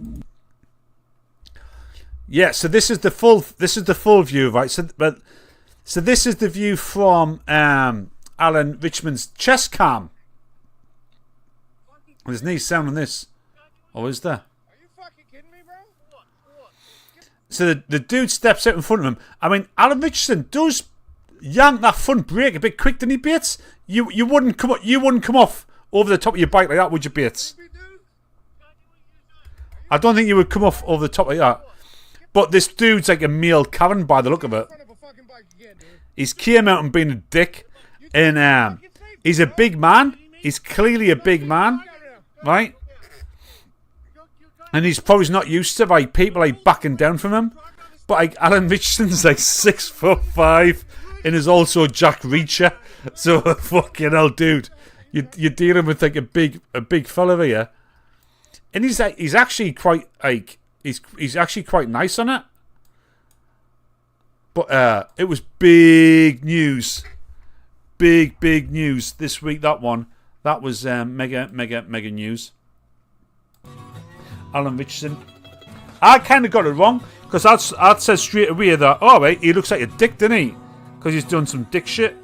yeah, so this is the full view, right? So this is the view from Alan Richman's chest cam. There's no sound on this. Oh, is there? Are you fucking kidding me, bro? What? So the dude steps out in front of him. I mean, Alan Ritchson does yank that front brake a bit quick, didn't he, Bates? You wouldn't come off over the top of your bike like that, would you, Bates? I don't think you would come off over the top like that. But this dude's like a male Karen by the look of it. He's came out and been a dick. And he's a big man. He's clearly a big man. Right? And he's probably not used to like people like backing down from him. But like Alan Ritchson's like 6'5" and is also Jack Reacher. So fucking hell, dude. You're dealing with like a big fella here. And he's actually quite like he's actually quite nice on it. But it was big news. Big news this week, that one. That was mega news. Alan Ritchson. I kind of got it wrong because I'd said straight away that, oh wait, he looks like a dick, doesn't he? Because he's done some dick shit.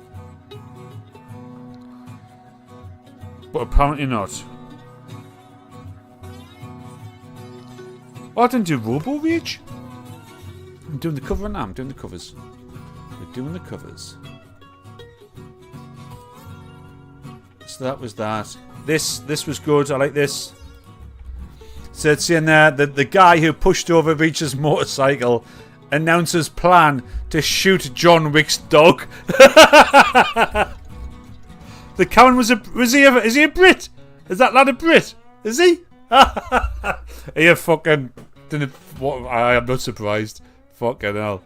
But apparently not. Oh, I didn't do Robo Rage. I'm doing the cover now. I'm doing the covers. We're doing the covers. So that was that. This was good. I like this. So it's in there. The guy who pushed over Reach's motorcycle announces plan to shoot John Wick's dog. The Karen is he a Brit? Is that lad a Brit? Is he? You fucking didn't. What? I am not surprised. Fucking hell.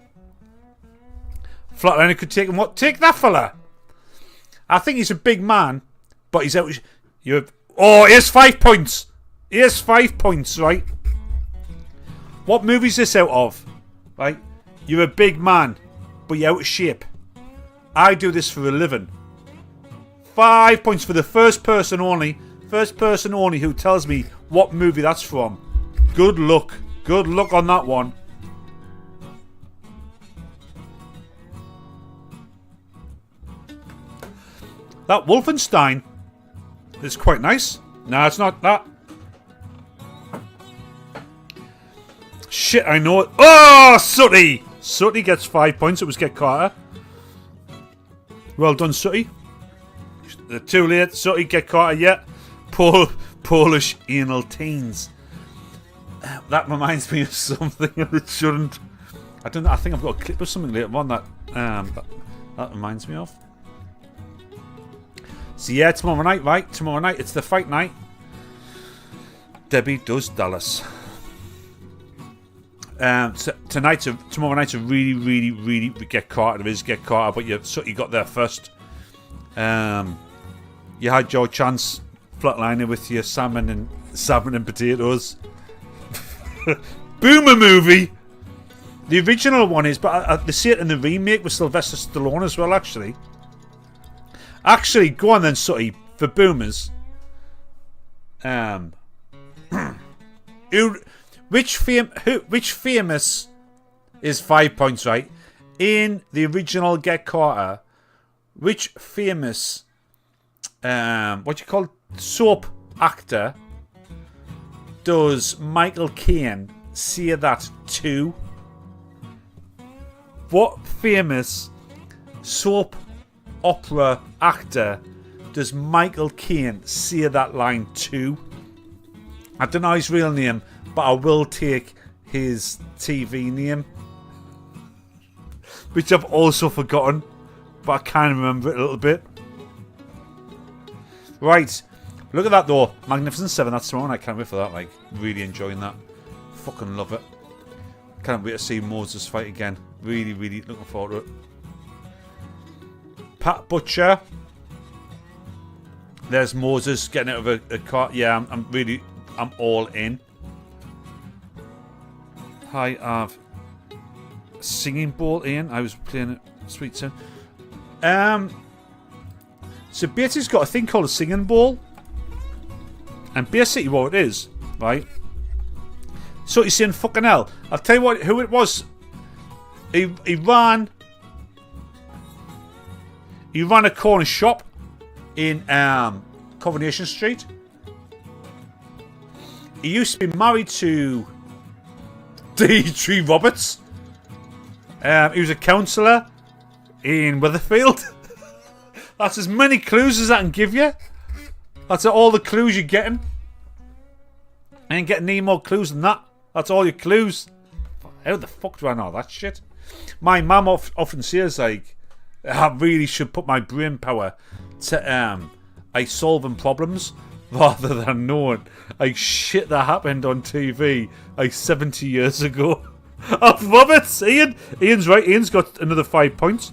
Flatliner could take him. What? Take that fella. I think he's a big man, but he's out. Here's 5 points. Here's 5 points, right? What movie's this out of? Right? You're a big man, but you're out of shape. I do this for a living. 5 points for the first person only. First person only who tells me what movie that's from. Good luck. Good luck on that one. That Wolfenstein is quite nice. No, it's not that. Shit, I know it. Oh, Sooty! Sooty gets 5 points. It was Get Carter. Well done, Sooty. Too late. Sooty, Get Carter yet. Polish anal teens. That reminds me of something that shouldn't. I don't know. I think I've got a clip of something later on that reminds me of. So yeah, tomorrow night, right? Tomorrow night, it's the fight night. Debbie does Dallas. Tomorrow night's a really Get Carter. There is Get Carter, but you got there first. You had your chance, Flatliner, with your salmon and potatoes. Boomer movie. The original one is, but they see it in the remake with Sylvester Stallone as well. Actually, go on then, Sooty, for boomers. Which famous is 5 points, right? In the original Get Carter, which famous what do you call soap actor does Michael Caine say that to? What famous soap opera actor does Michael Caine say that line to? I don't know his real name, but I will take his TV name, which I've also forgotten, but I can remember it a little bit. Right, look at that though. Magnificent 7, that's tomorrow night. Can't wait for that, like, really enjoying that. Fucking love it. Can't wait to see Moses fight again. Really looking forward to it. Pat Butcher. There's Moses getting out of a car. Yeah, I'm all in. I have Singing Bowl in. I was playing it Sweet Sound. So basically it's got a thing called a Singing Bowl. And basically what it is, right? So he's saying fucking hell. I'll tell you who it was. He ran a corner shop in Coronation Street. He used to be married to D. Roberts. He was a councillor in Weatherfield. That's as many clues as I can give you. That's all the clues you're getting. I ain't getting any more clues than that. That's all your clues. How the fuck do I know that shit? My mum often says, like, I really should put my brain power to solving problems rather than knowing like shit that happened on TV like 70 years ago. Alf Roberts, Ian's right. Ian's got another 5 points.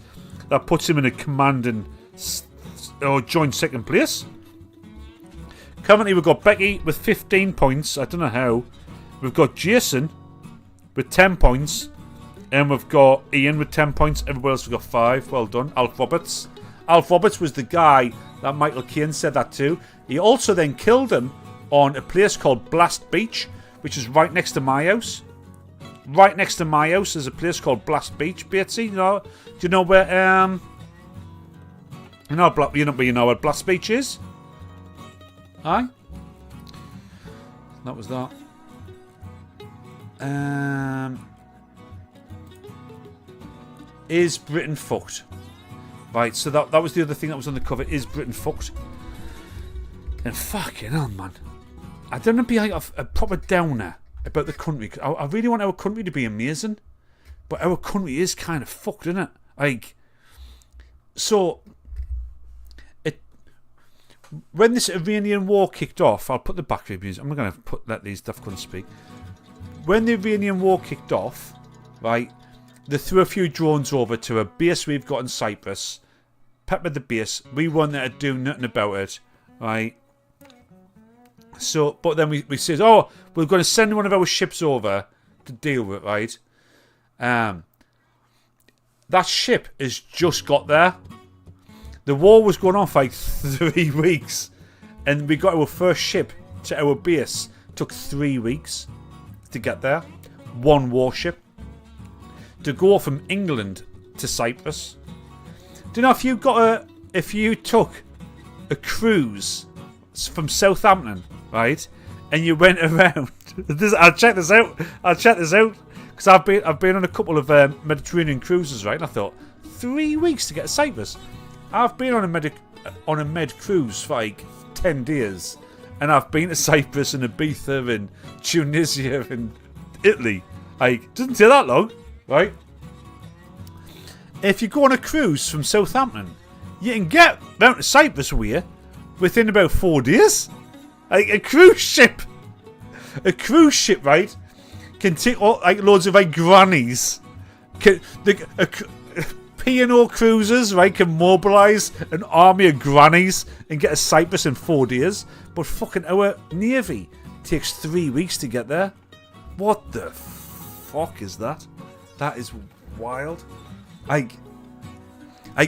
That puts him in a commanding joint second place. Currently we've got Becky with 15 points. I don't know how. We've got Jason with 10 points. And we've got Ian with 10 points. Everybody else has got 5. Well done. Alf Roberts. Alf Roberts was the guy that Michael Caine said that to. He also then killed him on a place called Blast Beach, which is right next to my house. Right next to my house is a place called Blast Beach, Batesy. Do you know where you know where Blast Beach is? Aye? That was that. Is Britain fucked? Right, so that was the other thing that was on the cover. Is Britain fucked? And fucking hell, man. I don't want to be like a proper downer about the country. I really want our country to be amazing. But our country is kind of fucked, isn't it? Like, so, when this Iranian war kicked off, I'll put the background music. I'm not going to let these Daft Punk speak. When the Iranian war kicked off, right, they threw a few drones over to a base we've got in Cyprus, peppered the base. We weren't there to do nothing about it, right? So, but then we said, oh, we're going to send one of our ships over to deal with it, right? That ship has just got there. The war was going on for like 3 weeks, and we got our first ship to our base. Took 3 weeks to get there. One warship. To go from England to Cyprus. Do you know if you took a cruise from Southampton, right, and you went around? I'll check this out because I've been on a couple of Mediterranean cruises, right? And I thought 3 weeks to get to Cyprus. I've been on a med cruise for like 10 days, and I've been to Cyprus and Ibiza and Tunisia and Italy. Like, doesn't take that long, right? If you go on a cruise from Southampton, you can get down to Cyprus within about 4 days. Like a cruise ship, right, can take loads of like grannies. P&O cruisers, right, can mobilise an army of grannies and get to Cyprus in 4 days. But fucking our navy takes 3 weeks to get there. What the fuck is that? That is wild. Like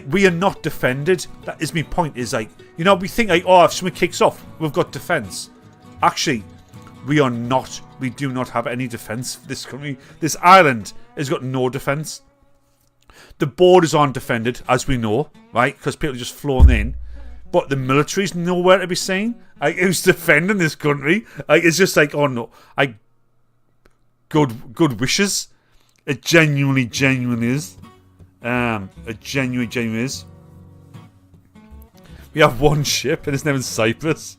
we are not defended. That is my point. Is like, you know, we think like, oh, if someone kicks off, we've got defence. Actually, we are not. We do not have any defence. This country, this island, has got no defence. The borders aren't defended, as we know, right? Because people are just flown in. But the military's nowhere to be seen. Like, who's defending this country? Like, it's just like, oh no, good wishes. It genuinely is. It genuinely is. We have one ship and it's named Cyprus.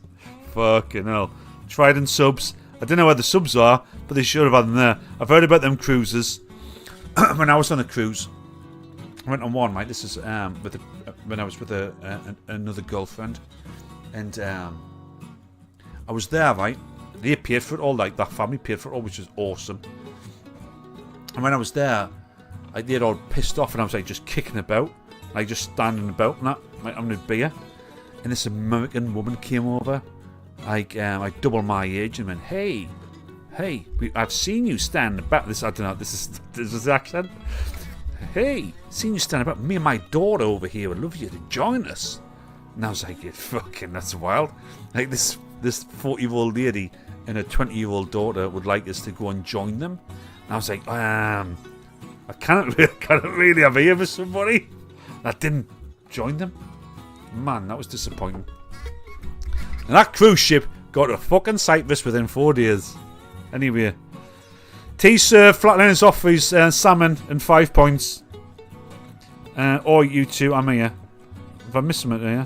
Fucking hell. Trident subs. I don't know where the subs are, but they should have had them there. I've heard about them cruises. When I was on a cruise, I went on one, right? This is when I was with another girlfriend, and I was there, right? They paid for it all, like that family paid for it all, which was awesome. And when I was there, like they'd all pissed off, and I was like just kicking about, like just standing about, and that, like having a beer. And this American woman came over, like double my age, and went, "Hey, I've seen you standing about." This, I don't know. This is the accent. Hey, seen you standing about. Me and my daughter over here would love you to join us. And I was like, yeah, fucking, that's wild. Like this 40-year-old lady and a 20-year-old daughter would like us to go and join them. And I was like, I can't really have here for somebody. And I didn't join them. Man, that was disappointing. And that cruise ship got to fucking Cyprus within 4 days. Anyway, T-Sir, Flatliner's off his salmon and 5 points. Or you two, I'm here. Have I missed something here?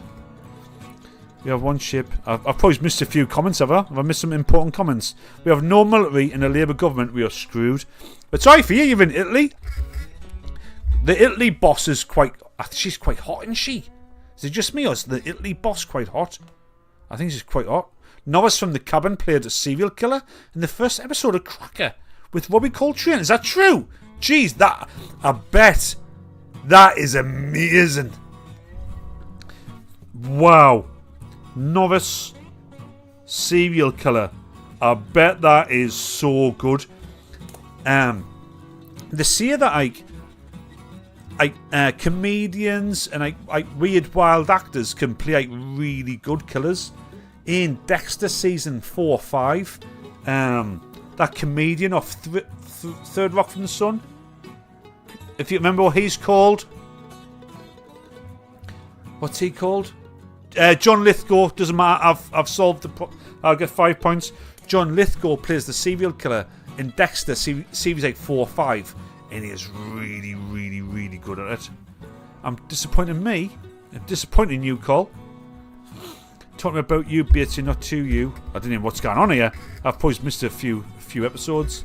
We have one ship. I've probably missed a few comments, have I? Have I missed some important comments? We have no military in a Labour government. We are screwed. But sorry for you, you're in Italy. The Italy boss is quite... she's quite hot, isn't she? Is it just me, or is the Italy boss quite hot? I think she's quite hot. Novice from the cabin played a serial killer in the first episode of Cracker with Robbie Coltrane. Is that true? Jeez, that... I bet. That is amazing. Wow. Novice serial killer. I bet that is so good. They say that comedians and weird wild actors can play really good killers. In Dexter season 4 or 5, that comedian off Third Rock from the Sun, if you remember what he's called, what's he called? John Lithgow. Doesn't matter. I've solved the. I'll get 5 points. John Lithgow plays the serial killer in Dexter series 8, 4, 5, and he is really, really, really good at it. I'm disappointing me. I'm disappointing you, Cole. Talking about you, Beatty, not to you. I don't know what's going on here. I've probably missed a few episodes.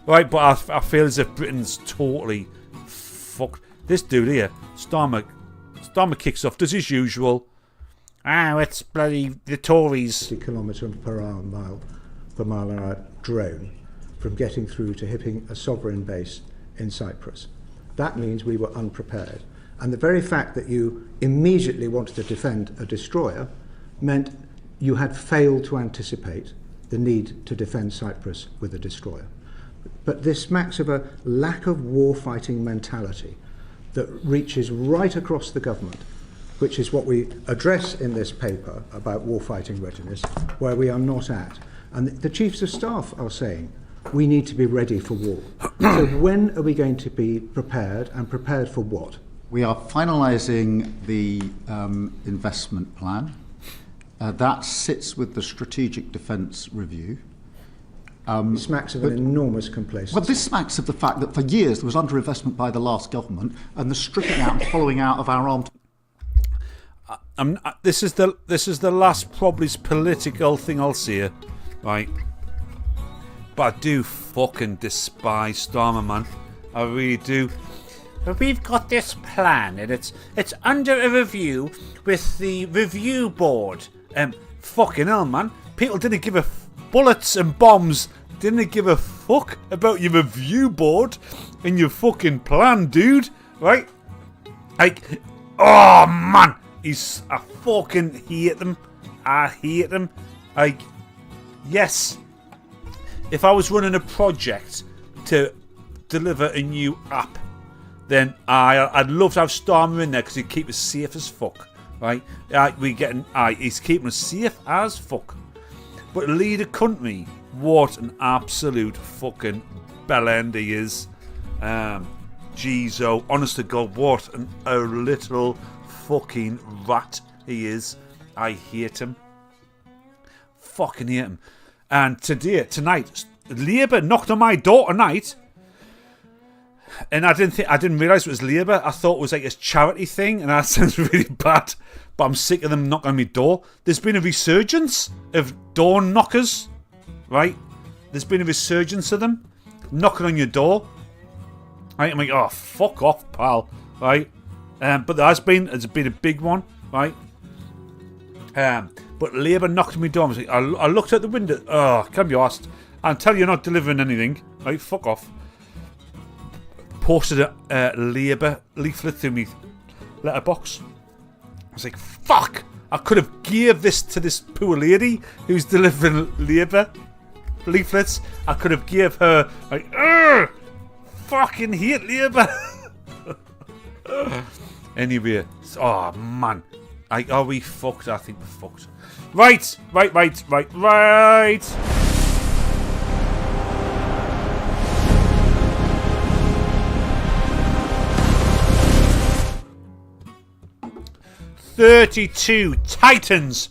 Right, but I feel as if Britain's totally fucked. This dude here, Starmer kicks off, does his usual. It's bloody the Tories. 60 kilometres per mile an hour drone from getting through to hitting a sovereign base in Cyprus. That means we were unprepared. And the very fact that you immediately wanted to defend a destroyer meant you had failed to anticipate the need to defend Cyprus with a destroyer. But this smacks of a lack of war-fighting mentality that reaches right across the government, which is what we address in this paper about war-fighting readiness, where we are not at. And the chiefs of staff are saying, we need to be ready for war. So when are we going to be prepared, and prepared for what? We are finalising the investment plan. That sits with the Strategic Defence Review. It smacks of an enormous complacency. Well, this smacks of the fact that for years there was underinvestment by the last government and the stripping out and following out of our armed... This is the last probably political thing I'll say, right? But I do fucking despise Starmer, man. I really do. But we've got this plan, and it's under a review with the review board. Fucking hell, man. People didn't give a bullets and bombs. Didn't give a fuck about your review board and your fucking plan, dude. Right? Like, oh man, I fucking hate them. I hate them. Like, yes. If I was running a project to deliver a new app, then I'd love to have Starmer in there because he'd keep us safe as fuck, right? He's keeping us safe as fuck. But lead a country, what an absolute fucking bellend he is. Giza, honest to God, what a little fucking rat he is. I hate him. Fucking hate him. And tonight, Labour knocked on my door tonight. And I didn't realise it was Labour. I thought it was like a charity thing, and that sounds really bad. But I'm sick of them knocking on my door. There's been a resurgence of door knockers, right? There's been a resurgence of them knocking on your door. Right? I'm like, oh, fuck off, pal. Right? But it's been a big one, right? But Labour knocked on my door. I looked out the window. Oh, can't be arsed. I'm telling you, you're not delivering anything. Right? Fuck off. Posted a Labour leaflet through me letterbox. I was like, fuck! I could have gave this to this poor lady who's delivering Labour leaflets. I could have gave her, like, fucking hate Labour. Anyway, oh man. Are we fucked? I think we're fucked. Right. 32 titans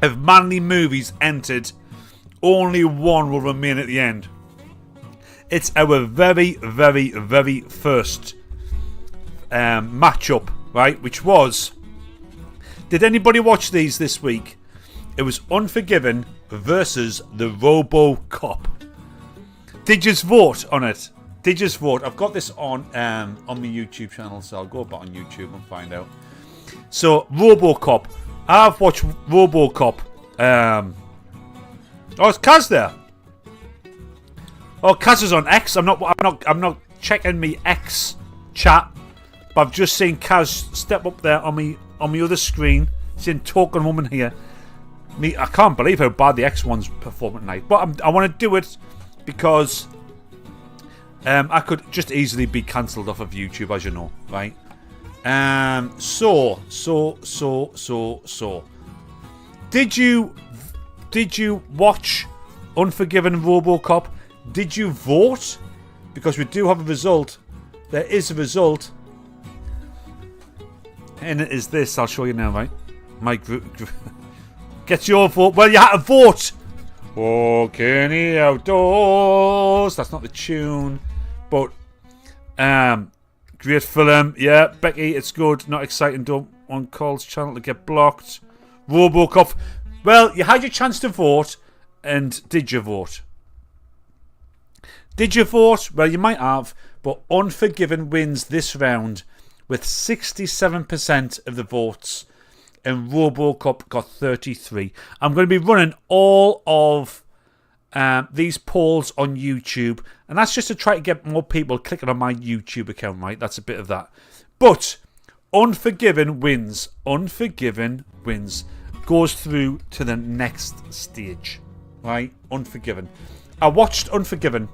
of manly movies entered. Only one will remain at the end. It's our very, very, very first matchup, right? Which was... Did anybody watch these this week? It was Unforgiven versus the Robocop. Did you vote on it? Did you vote? I've got this on my YouTube channel, so I'll go back on YouTube and find out. So Robocop. I've watched Robocop. Oh, it's Kaz there. Oh, Kaz is on X. I'm not checking me X chat, but I've just seen Kaz step up there on me other screen. Seeing Token Woman here. I can't believe how bad the X ones perform at night. But I want to do it because I could just easily be cancelled off of YouTube, as you know, right? So. Did you watch Unforgiven and Robocop? Did you vote? Because we do have a result. There is a result. And it is this. I'll show you now, right? My group. Get your vote. Well, you had to vote. Walking the outdoors. That's not the tune. But, great film. Yeah, Becky, it's good. Not exciting. Don't want Cole's channel to get blocked. Robocop. Well, you had your chance to vote. And did you vote? Did you vote? Well, you might have. But Unforgiven wins this round with 67% of the votes. And Robocop got 33. I'm going to be running all of these polls on YouTube. And that's just to try to get more people clicking on my YouTube account, right? That's a bit of that. But Unforgiven wins. Unforgiven wins. Goes through to the next stage. Right? Unforgiven. I watched Unforgiven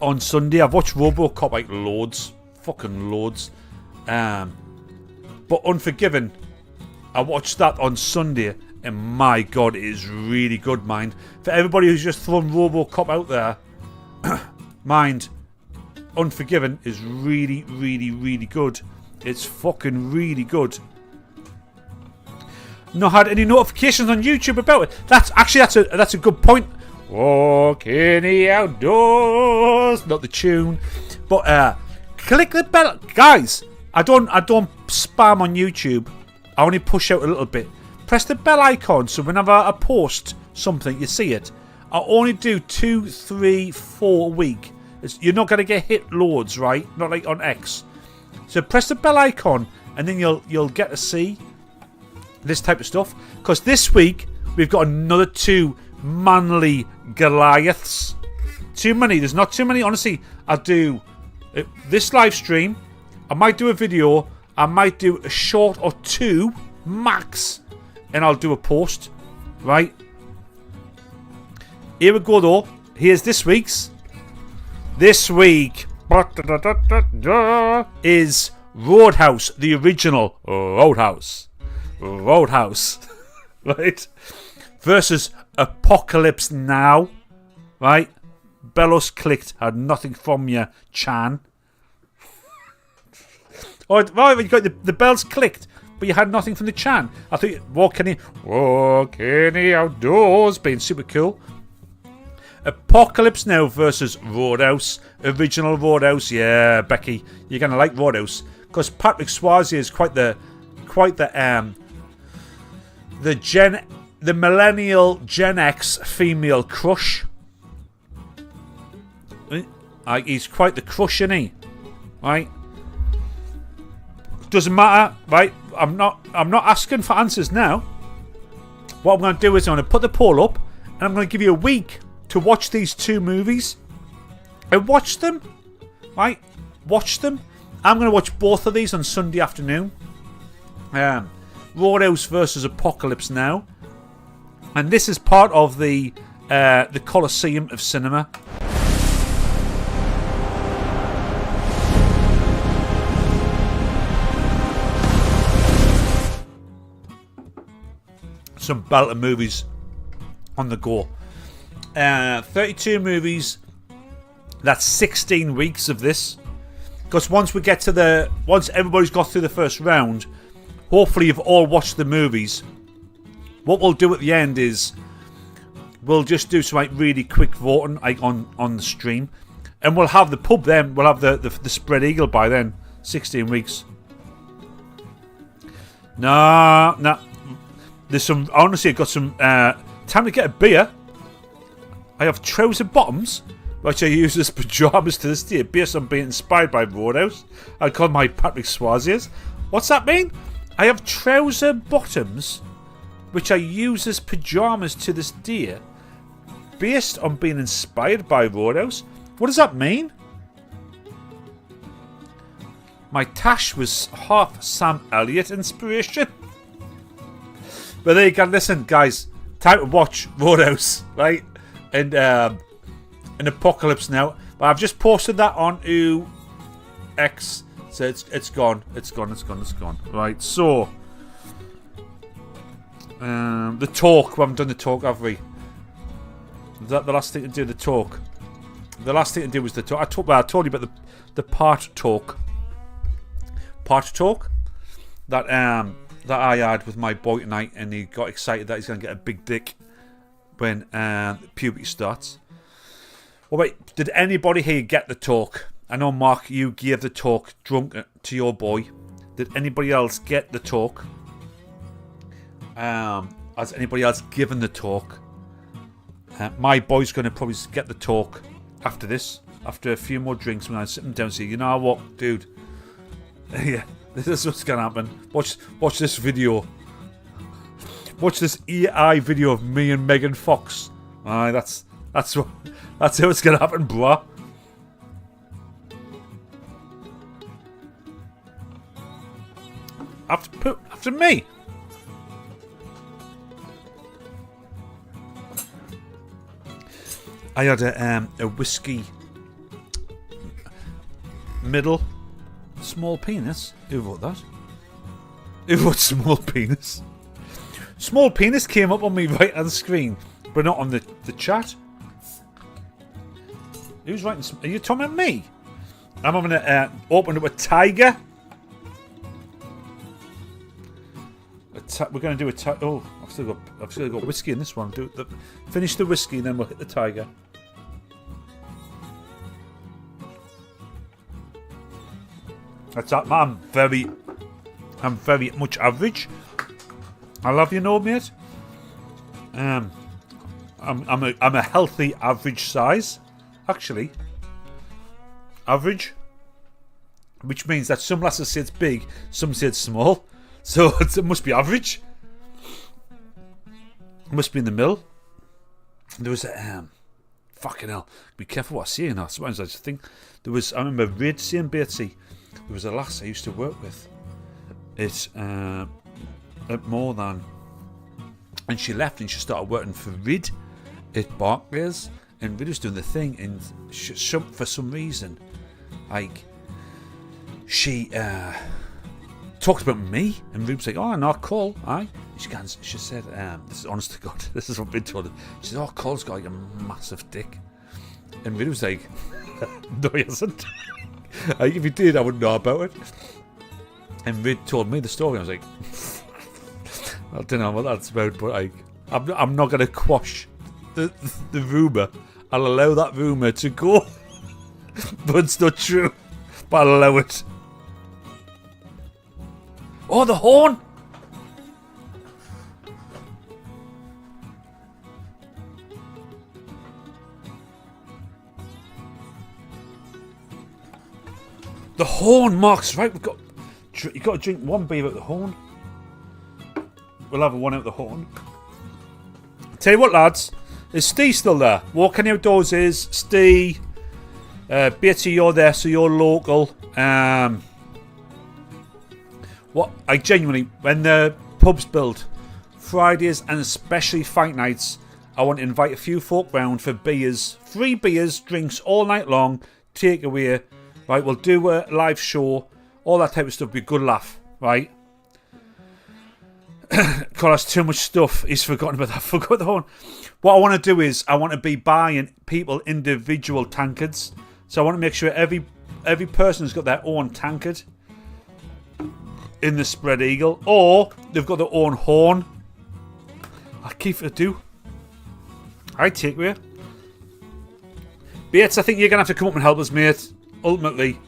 on Sunday. I've watched Robocop like loads. Fucking loads. But Unforgiven, I watched that on Sunday, and my God, it is really good, mind. For everybody who's just thrown Robocop out there, mind, Unforgiven is really, really, really good. It's fucking really good. Not had any notifications on YouTube about it. That's a good point. Walk in the outdoors, not the tune, but click the bell, guys. I don't spam on YouTube. I only push out a little bit. Press the bell icon so whenever I post something, you see it. I only do 2, 3, 4 a week. You're not going to get hit loads, right? Not like on X. So press the bell icon and then you'll get to see this type of stuff. Because this week we've got another 2 manly Goliaths. Too many. There's not too many. Honestly, I'll do this live stream. I might do a video. I might do a short or 2 max. And I'll do a post. Right? Here we go though. Here's this week's. This week is Roadhouse, the original Roadhouse. Roadhouse. Right? Versus Apocalypse Now. Right? Bellows clicked. Had nothing from you, Chan. Oh, right, you got the bells clicked, but you had nothing from the Chan. I thought walk in the outdoors, being super cool. Apocalypse Now versus Roadhouse, original Roadhouse. Yeah, Becky, you're gonna like Roadhouse because Patrick Swayze is quite the millennial Gen X female crush. He's quite the crush, isn't he? Right. Doesn't matter, right? I'm not asking for answers now. What I'm going to do is I'm going to put the poll up and I'm going to give you a week to watch these 2 movies. And watch them. Right? Watch them. I'm going to watch both of these on Sunday afternoon. Roadhouse versus Apocalypse Now. And this is part of the Coliseum of Cinema. Some belter movies on the go. 32 movies. That's 16 weeks of this. Because once everybody's got through the first round, hopefully you've all watched the movies. What we'll do at the end is we'll just do some like really quick voting like on the stream, and we'll have the pub then. We'll have the spread eagle by then. 16 weeks. Nah. There's some. Honestly, I've got some time to get a beer. I have trouser bottoms, which I use as pyjamas to this day, based on being inspired by Roadhouse. I call my Patrick Swayze's. What's that mean? I have trouser bottoms, which I use as pyjamas to this day, based on being inspired by Roadhouse. What does that mean? My tash was half Sam Elliott inspiration. But there you go. Listen, guys, time to watch Roadhouse, right? And an apocalypse now. But I've just posted that onto X, so it's gone. It's gone. Right. So the talk. We haven't done the talk, have we? Is that the last thing to do? The talk. The last thing to do was the talk. I told you about the part talk. Part talk that I had with my boy tonight, and he got excited that he's going to get a big dick when puberty starts. Well, wait, did anybody here get the talk? I know, Mark, you gave the talk drunk to your boy. Did anybody else get the talk? Has anybody else given the talk? My boy's going to probably get the talk after this. After a few more drinks, when I sit him down and say, you know what, dude? Yeah, this is what's going to happen. Watch this video. Watch this AI video of me and Megan Fox. Aye, that's how it's going to happen, bruh. After me. I had a whiskey middle small penis. Who wrote that? Who wrote small penis? Small penis came up on me right on the screen, but not on the chat. Who's writing? Are you talking about me? I'm having to open up a tiger. We're going to do a tiger. Oh, I've still got whiskey in this one. Finish the whiskey, and then we'll hit the tiger. That's that, man. I'm very much average. I love you, know, mate. I'm a healthy average size, actually. Average, which means that some lasses say it's big, some say it's small. So it must be average. It must be in the middle. There was a fucking hell. Be careful what I say now. Sometimes I just think there was. I remember Rid saying Bertie. There was a lass I used to work with. It's at More Than, and she left and she started working for Rid at Barclays, and Rid was doing the thing, and for some reason, like she talked about me, and Rid was like, "Oh, no, Cole, aye." She said, "This is honest to God, this is what I've been told." She said, "Oh, Cole's got like a massive dick," and Rid was like, "No, he hasn't." Like, if he did, I wouldn't know about it. And Rid told me the story. I was like, I don't know what that's about, but like, I'm not going to quash the rumour. I'll allow that rumour to go. But it's not true. But I'll allow it. Oh, the horn! The horn, Mark's right. You got to drink one beer out the horn. We'll have one out the horn. Tell you what, lads, is Steve still there? Walking Outdoors is Steve. Bertie, you're there, so you're local. What I genuinely, when the pubs build Fridays and especially fight nights, I want to invite a few folk round for beers, free beers, drinks all night long, takeaway. Right, we'll do a live show, all that type of stuff, be a good laugh, right? God, that's too much stuff. He's forgotten about that. I forgot the horn. What I want to do is, I want to be buying people individual tankards. So I want to make sure every person's got their own tankard in the spread eagle, or they've got their own horn. I keep it do. I take with you. Bates, I think you're going to have to come up and help us, mate. Ultimately,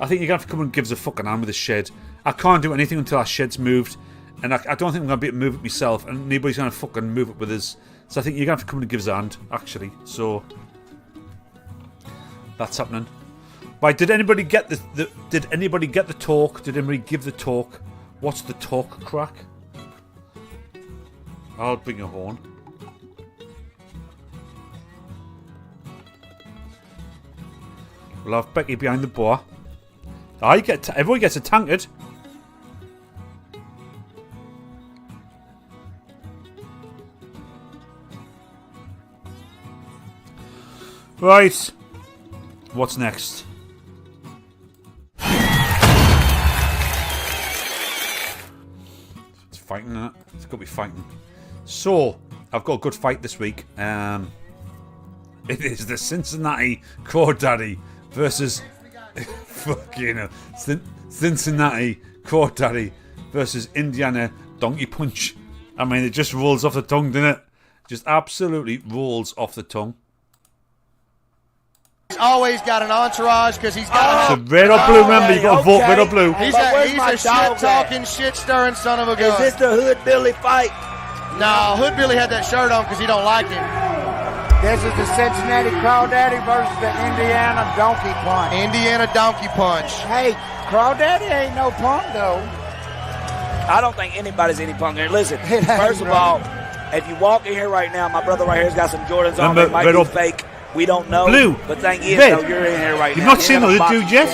I think you're going to have to come and give us a fucking hand with the shed. I can't do anything until our shed's moved. And I don't think I'm going to be able to move it myself. And nobody's going to fucking move it with us. So I think you're going to have to come and give us a hand, actually. So, that's happening. Right, did anybody get the did anybody get the talk? Did anybody give the talk? What's the talk crack? I'll bring a horn. We'll have Becky behind the bar. Everybody gets a tankard. Right. What's next? It's fighting, isn't it? It's got to be fighting. So, I've got a good fight this week. It is the Cincinnati Craw Daddy versus Cincinnati Craw Daddy versus Indiana Donkey Punch. I mean, it just rolls off the tongue, doesn't it? Just absolutely rolls off the tongue. He's always got an entourage because he's got. So red or blue, remember, you got to vote red or blue. He's a shit-talking, shit-stirring son of a gun. Is this the Hood Billy fight? No, Hood Billy had that shirt on because he don't like him. This is the Cincinnati Craw Daddy versus the Indiana Donkey Punch. Indiana Donkey Punch. Hey, Craw Daddy ain't no punk, though. I don't think anybody's any punk here. Listen, first of all, if you walk in here right now, my brother right here's got some Jordans on. They might be fake. We don't know. Blue. But thing is, red. though, you're in here right You've now. not seen the dude yet?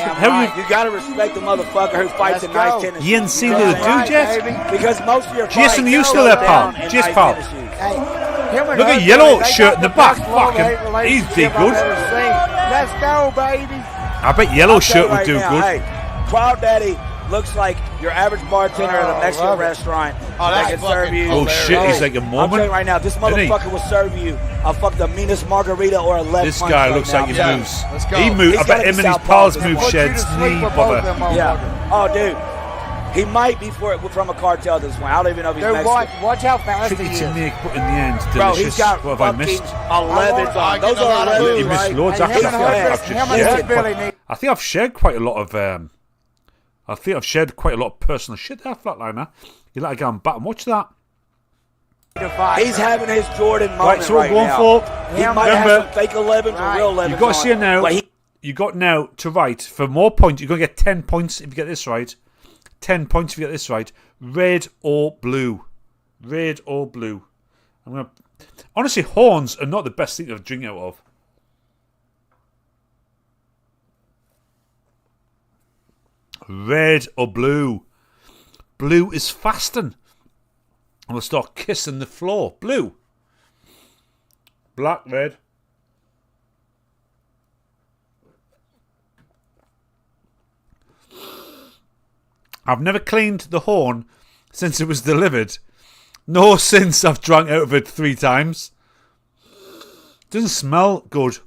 You gotta respect the motherfucker who fights in nice tennis. You ain't seen the dude yet? Because most of your Jason, fights are you still there, pal? down in Cheers, nice pal. tennis shoes. Look at yellow shirt in the back. Fucking, he's dead good. Let's go, baby. I bet yellow shirt would do good. Hey, Craw Daddy looks like your average bartender at a Mexican restaurant that can serve you. Oh shit, he's like a I'm Mormon. telling you right now, this motherfucker will serve you a the meanest margarita or a left This punch guy right looks now. like he Yeah. moves. Let's go. He moves. I He's bet gotta him be and his southpaw. pals He's move gonna put you sheds. to sleep Knee for both bother. them motherfuckers. Oh, dude. He might be from a cartel at this point. I don't even know if he's Mexican. Watch how fast Tricky he to is. make, but in the end, delicious. Bro, he's got what have I missed? 11s on. Those are 11s, You missed right? loads. Hey, Actually, him and I think I've shared quite a lot of. I think I've shared quite a lot of personal shit there, Flatliner. You let to go and back and watch that. He's having his Jordan moment Right, so we're going now. for. He might have some fake 11s or real 11s. You've got to see it now. But You got now to write for more points. You're going to get 10 points if you get this right. 10 points if you get this right. Red or blue. Red or blue. Honestly, horns are not the best thing to drink out of. Red or blue. Blue is fasting. And we'll start kissing the floor. Blue. Black, red. I've never cleaned the horn since it was delivered. Nor since I've drunk out of it 3 times. Doesn't smell good.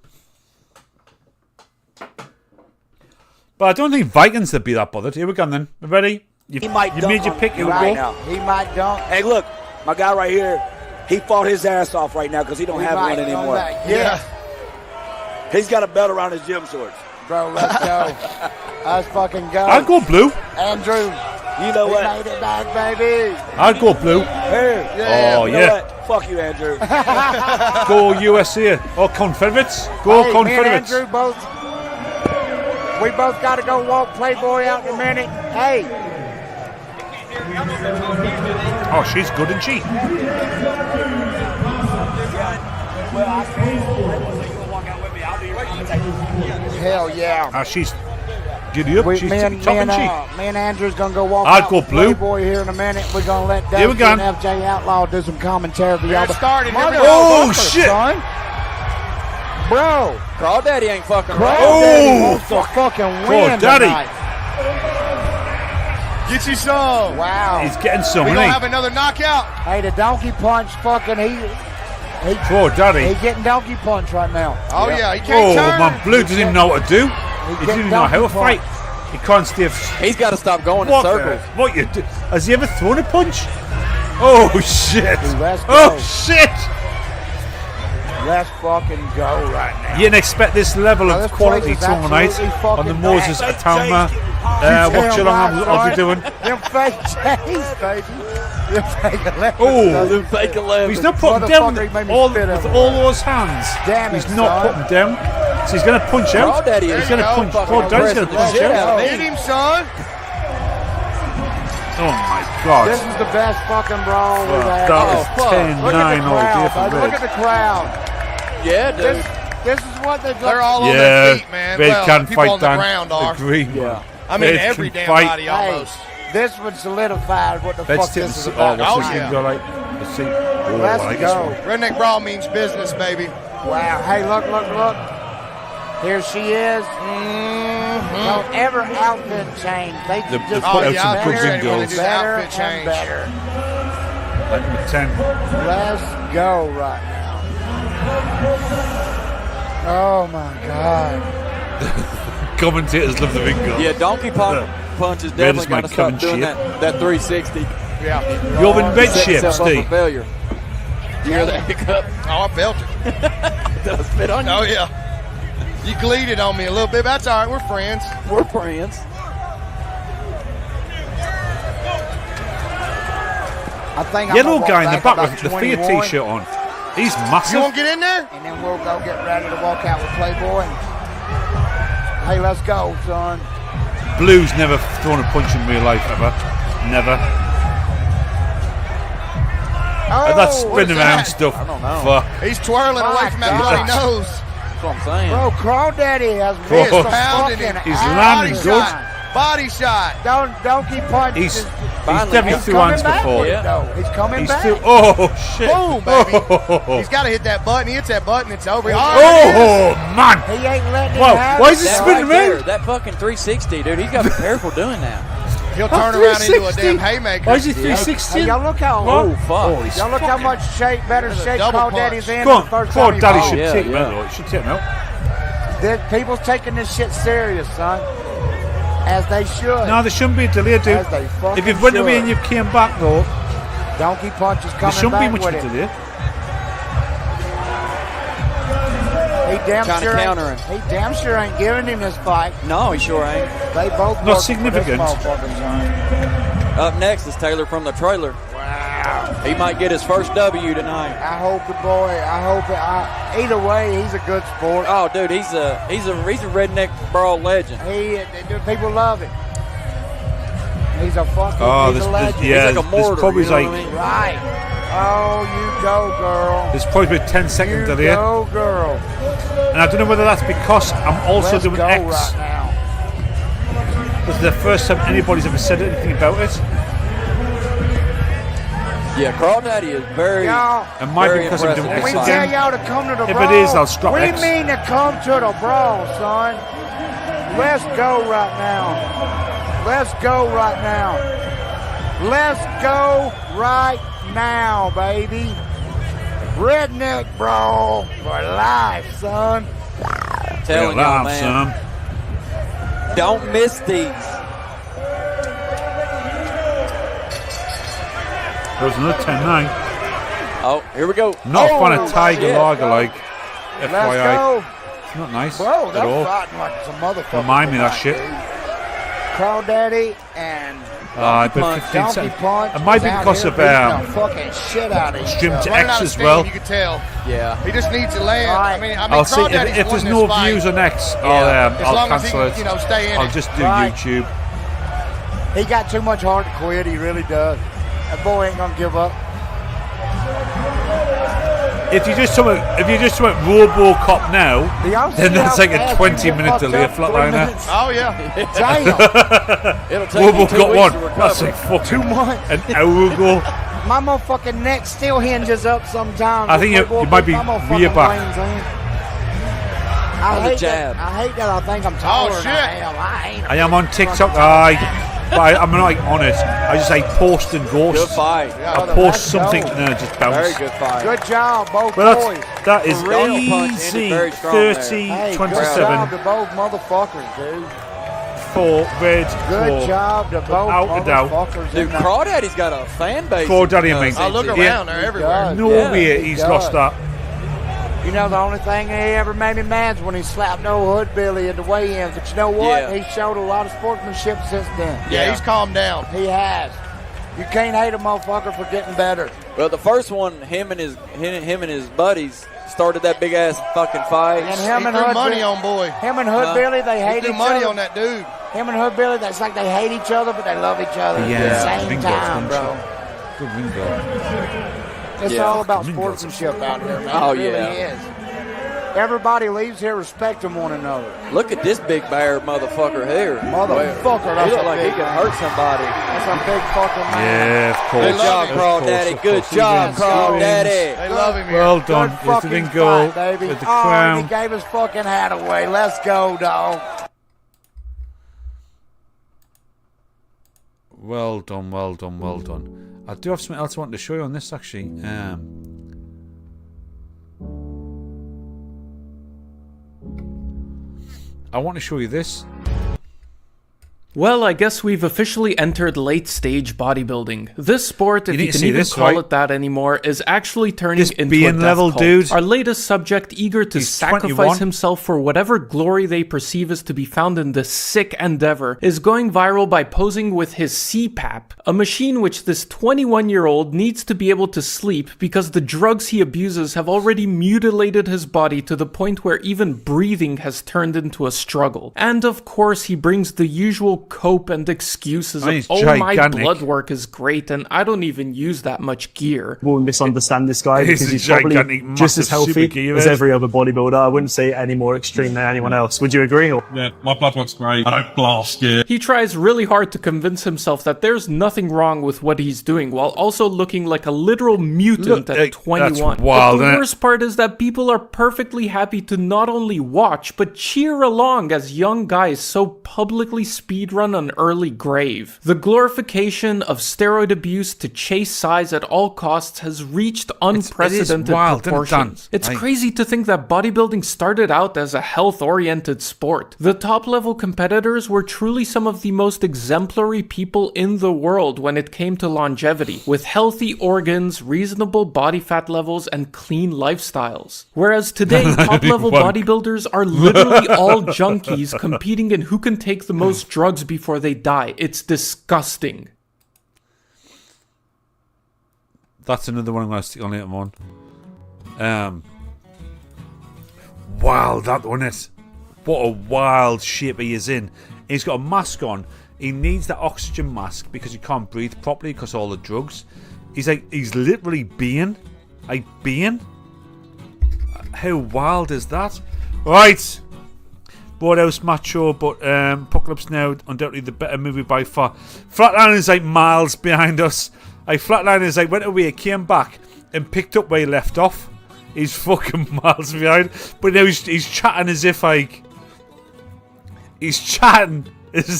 But I don't think Vikings would be that bothered. Here we go then. Ready? You made your pick. He might dunk. Hey, look, my guy right here, he fought his ass off right now because he don't have one anymore. Yeah. He's got a belt around his gym shorts. Bro, let's go. Let's fucking go. I'd go blue. Andrew. You know what? Made it back, baby. I'd go blue. Here. Oh, you know yeah. what? Fuck you, Andrew. Go USA. Or Confederates. Go Hey, Confederates. me and Andrew we both got to go walk Playboy out in a minute. Hey. Oh, she's good, isn't she? Hell yeah. She's giddy up. She's me and Andrew's going to go walk I'd out go with blue. Playboy here in a minute. We're going to let Here we Dusty go. and FJ Outlaw do some commentary for y'all. Oh, shit. Son. Bro. Craw Daddy ain't fucking Craw right. Daddy wants to fucking win Daddy. tonight. Get you some. Wow. He's getting some, We're isn't going he? to have another knockout. Hey, the donkey punch fucking Poor Daddy. He's getting donkey punch right now. Oh, yeah. He can't Oh, turn. my blue doesn't even know what to do. He doesn't even know how to donkey fight. He can't stay. He's got to stop going in What? circles. What you do? Has he ever thrown a punch? Oh shit! Let's Oh go. shit! Let's fucking go right now. You didn't expect this level Now, of this quality place is tonight absolutely on the fucking Moses bad. Itauma. What you long you doing? Them fake J's, baby. Them fake 11s. Oh, them fake 11s. He's not putting down with all those hands. Damn He's it, not son. putting down. So he's going to punch out. Crawdaddy He's is going to punch. Crawdaddy's going to punch out. Hit him, son. Oh my God. This is the best fucking brawl we've had. That was fuck. 10-9 Look at the all day crowd, for baby. Look Red. at the crowd. Yeah, dude. This is what they've They're all on Yeah, their feet, man. Red Well, can people fight on the Dan. ground are. Agree. Yeah. I mean, Red every can damn fight. body almost. This would solidify what the Let's fuck take this is this. about. What's Oh, this yeah. thing go like? Let's see. Oh, Let's I like this go. one. Redneck Brawl means business, baby. Wow. Hey, look. Here she is. Don't ever outfit change. They They just put out get some good better videos. and better Outfit and change. better. Like number 10. Let's go right now. Oh my God. Commentators love the bingo. Yeah, Donkey Punch is Red is definitely my got to stop coming doing shape. that 360. Yeah. You're in red Set shape, himself up Steve. for failure. You hear that hiccup? Oh, I felt it. Does fit on you? Oh, yeah. You gleated on me a little bit, but that's all right. We're friends. We're friends. I think I'm Yellow gonna guy walk in the back back about with the Fear 21, t-shirt on. He's You massive. want to get in there? and then we'll go get ready to walk out with Playboy. Hey, let's go, son. Blue's never thrown a punch in real life ever. Never. And that spin around stuff. I don't know. Fuck. He's twirling away from that bloody nose. That's what I'm saying. Bro, Crawdaddy has Bro. missed some Pounding fucking him. He's ass. landing Body good. shot. Body shot. Don't keep punching. He's Finally, definitely He's threw coming hands back before. with it, Yeah. though. He's coming He's back. still. Oh shit! Boom, baby. Oh, He's got to hit that button. He hits that button, it's over. oh man! He ain't letting it Whoa! happen. Why is he That spinning right there, around? that fucking 360, dude. He's got to be careful doing that. He'll turn around into a 360? damn haymaker. Why is he 360? Hey, y'all look how Oh, fuck. he's y'all look how much shape, better shape double Crawdaddy's punch. in. Go the on, first time he Daddy fought. should yeah, take him yeah. out. Though. He should take him out. People's taking this shit serious, son. As they should. No, there shouldn't be a delay, dude. As they fucking If you've went away should. and you came back, though, Donkey Punch is there coming shouldn't be back much with of a it. delay. He damn Trying to sure counter ain't, he damn sure ain't giving him this fight. No, he sure ain't. They both Not working for significant. this motherfucker, son. Up next is Taylor from the trailer. Wow. He might get his first W tonight. I hope the boy. Either way, he's a good sport. Oh, dude, he's a redneck brawl legend. People love it. He's a fucking. Oh, he's a legend. yeah, He's like a mortar, there's probably you know like what I mean? Right. Oh, you go, girl. there's probably about 10 seconds You delay, go, girl. and I don't know whether that's because I'm also Let's doing go X. right now. This is the first time anybody's ever said anything about it. Yeah, Crawdaddy is very, Y'all, It might be very because I'm impressive. doing X we tell again. y'all to come to the If brawl. it is, I'll stop We X. mean to come to the brawl, son. Let's go right now. Let's go right now. Let's go right now, baby. Redneck brawl for life, son. telling Real y'all, live, man. son. Don't miss these. There was another 10-9. Oh, here we go. Not a fan of Oh, Tiger shit. Lager, like. Let's FYI. go. It's not nice Bro, at they're all. fighting like some motherfuckers. Remind me of that tonight, shit. dude. Crawdaddy and But Punch, 15 Donkey seconds. Punch It might be is out because here of beating the fucking shit out of each stream other. to Running X out of as steam, well. you can tell. Yeah. He just needs to land. Right. I mean, I'll see Crawdaddy's if won there's this no fight. views on X, As I'll long as he cancel can, it. stay in I'll it. just do Right. YouTube. He got too much heart to quit. He really does. That boy ain't gonna give up. If you just went Robocop now, then that's like a 20-minute delay Flatliner. Oh, yeah. Damn. It'll take you 2 Robocop weeks one. to That's recover. like fucking 2 months. an hour ago. My motherfucking neck still hinges up sometimes. I think you might be rear back. I On the hate jab. that. I hate that. I think I'm taller shit. than I am. I ain't. I am on TikTok. But I'm not like on it. I just like post and Good ghost. fight. I Brother, post let's something go. and then I just bounce. Very good fight. Good job, both Well, boys. that is For real, punch ended easy. very strong there. 30, Hey, good 27 job to both motherfuckers, dude. for Red. Good Craw. job to both Without a doubt. motherfuckers. Dude, in that. Crawdaddy's got a fan base. Crawdaddy, I mean. I look Yeah. around. They're everywhere. No Yeah, way he he's does. lost that. You know, the only thing he ever made me mad is when he slapped old Hood Billy at the weigh-ins. But you know what? Yeah. He showed a lot of sportsmanship since then. Yeah, he's calmed down. He has. You can't hate a motherfucker for getting better. Well, the first one, him and his buddies started that big ass fucking fight. And him and threw Hood money Billy, on boy. Him and Hood Billy, they hate He each threw money other. on that dude. Him and Hood Billy, that's like they hate each other, but they love each other at the same time, bro. Good ring, It's all about sportsmanship out here, man. Oh, it really yeah. is. Everybody leaves here respecting one another. Look at this big bear motherfucker here. Motherfucker, that's He a look like he big can man. hurt somebody. That's a big fucking man. Yeah, of course. Good job, Craw Daddy. Good job, Craw Daddy. They love him here. Well done. Good Here's the fucking ring goal fight, baby. with the Oh, crown. he gave his fucking hat away. Let's go, dog. Well done, well done, well done. I do have something else I want to show you on this, actually. I want to show you this. Well, I guess we've officially entered late-stage bodybuilding. This sport, if you can even call it that anymore, is actually turning into a death level cult. dude. Our latest subject, eager to sacrifice 21. himself for whatever glory they perceive is to be found in this sick endeavor, is going viral by posing with his CPAP, a machine which this 21-year-old needs to be able to sleep because the drugs he abuses have already mutilated his body to the point where even breathing has turned into a struggle. And of course, he brings the usual cope and excuses of, oh, my blood work is great and I don't even use that much gear. People misunderstand this guy He's because a he's probably gigantic, just as massive healthy super as gearhead. every other bodybuilder. I wouldn't say any more extreme than anyone else. Would you agree? Or? Yeah, my blood work's great. I don't blast gear. He tries really hard to convince himself that there's nothing wrong with what he's doing while also looking like a literal mutant at 21. that's wild, but the isn't it? worst part is that people are perfectly happy to not only watch but cheer along as young guys so publicly speedrun an early grave. The glorification of steroid abuse to chase size at all costs has reached unprecedented wild, isn't it, Dan? proportions. It's Like- crazy to think that bodybuilding started out as a health-oriented sport. The top-level competitors were truly some of the most exemplary people in the world when it came to longevity, with healthy organs, reasonable body fat levels, and clean lifestyles. Whereas today, top-level bodybuilders are literally all junkies competing in who can take the most drugs before they die. It's disgusting. That's another one I'm going to stick on later on. Wild, that one is. What a wild shape he is in. He's got a mask on. He needs that oxygen mask because he can't breathe properly because of all the drugs. He's literally being. How wild is that? Right. Roadhouse macho, but Apocalypse Now, undoubtedly the better movie by far. Flatliner is like miles behind us. Flatliner is like went away, came back, and picked up where he left off. He's fucking miles behind. But now he's chatting as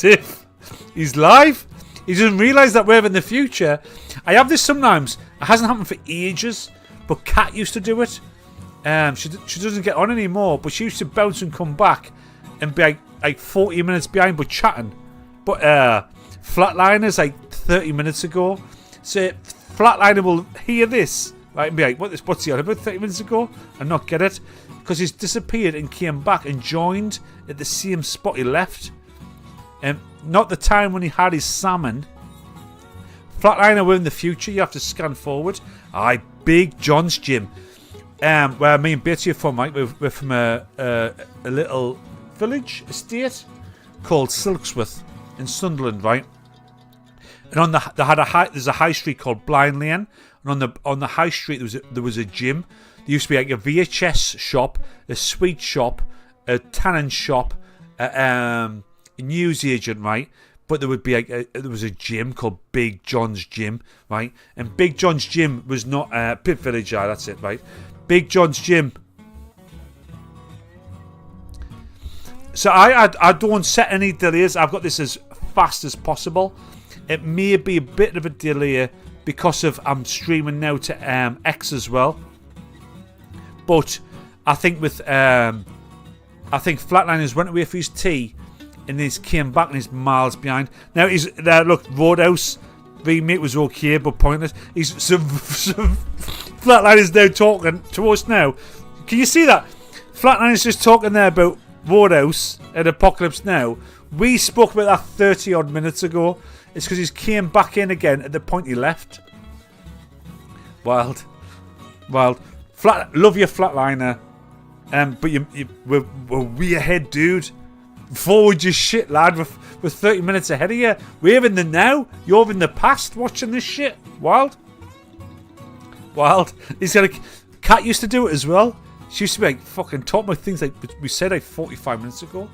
if he's live. He doesn't realise that we're in the future. I have this sometimes. It hasn't happened for ages, but Kat used to do it. She doesn't get on anymore, but she used to bounce and come back and be like 40 minutes behind, but chatting. But Flatliner's like 30 minutes ago. So Flatliner will hear this, right, and be like, what's he on about 30 minutes ago? And not get it. Because he's disappeared and came back and joined at the same spot he left. Not the time when he had his salmon. Flatliner, we're in the future. You have to scan forward. Big John's gym. Where me and Betty are from, right? We're from a little village, estate called Silksworth in Sunderland, right? And there's a high street called Blind Lane, and on the high street there was a gym. There used to be like a VHS shop, a sweet shop, a tannin shop, a news agent, right? But there would be there was a gym called Big John's Gym, right? And Big John's Gym was not Pit Village, that's it, right? Big John's Gym. So I don't set any delays. I've got this as fast as possible. It may be a bit of a delay because of I'm streaming now to X as well. But I think Flatliners went away for his tea and he's came back and he's miles behind. Now look, Roadhouse remake was okay but pointless. Flatliner's now talking to us now. Can you see that? Flatliner's just talking there about Roadhouse and Apocalypse Now. We spoke about that 30 odd minutes ago. It's because he came back in again at the point he left. Wild. Love your Flatliner. We're way ahead, dude. Forward your shit, lad. We're 30 minutes ahead of you. We're in the now. You're in the past watching this shit. Wild. He's got a cat used to do it as well. She used to be like fucking talk about things like we said like 45 minutes ago.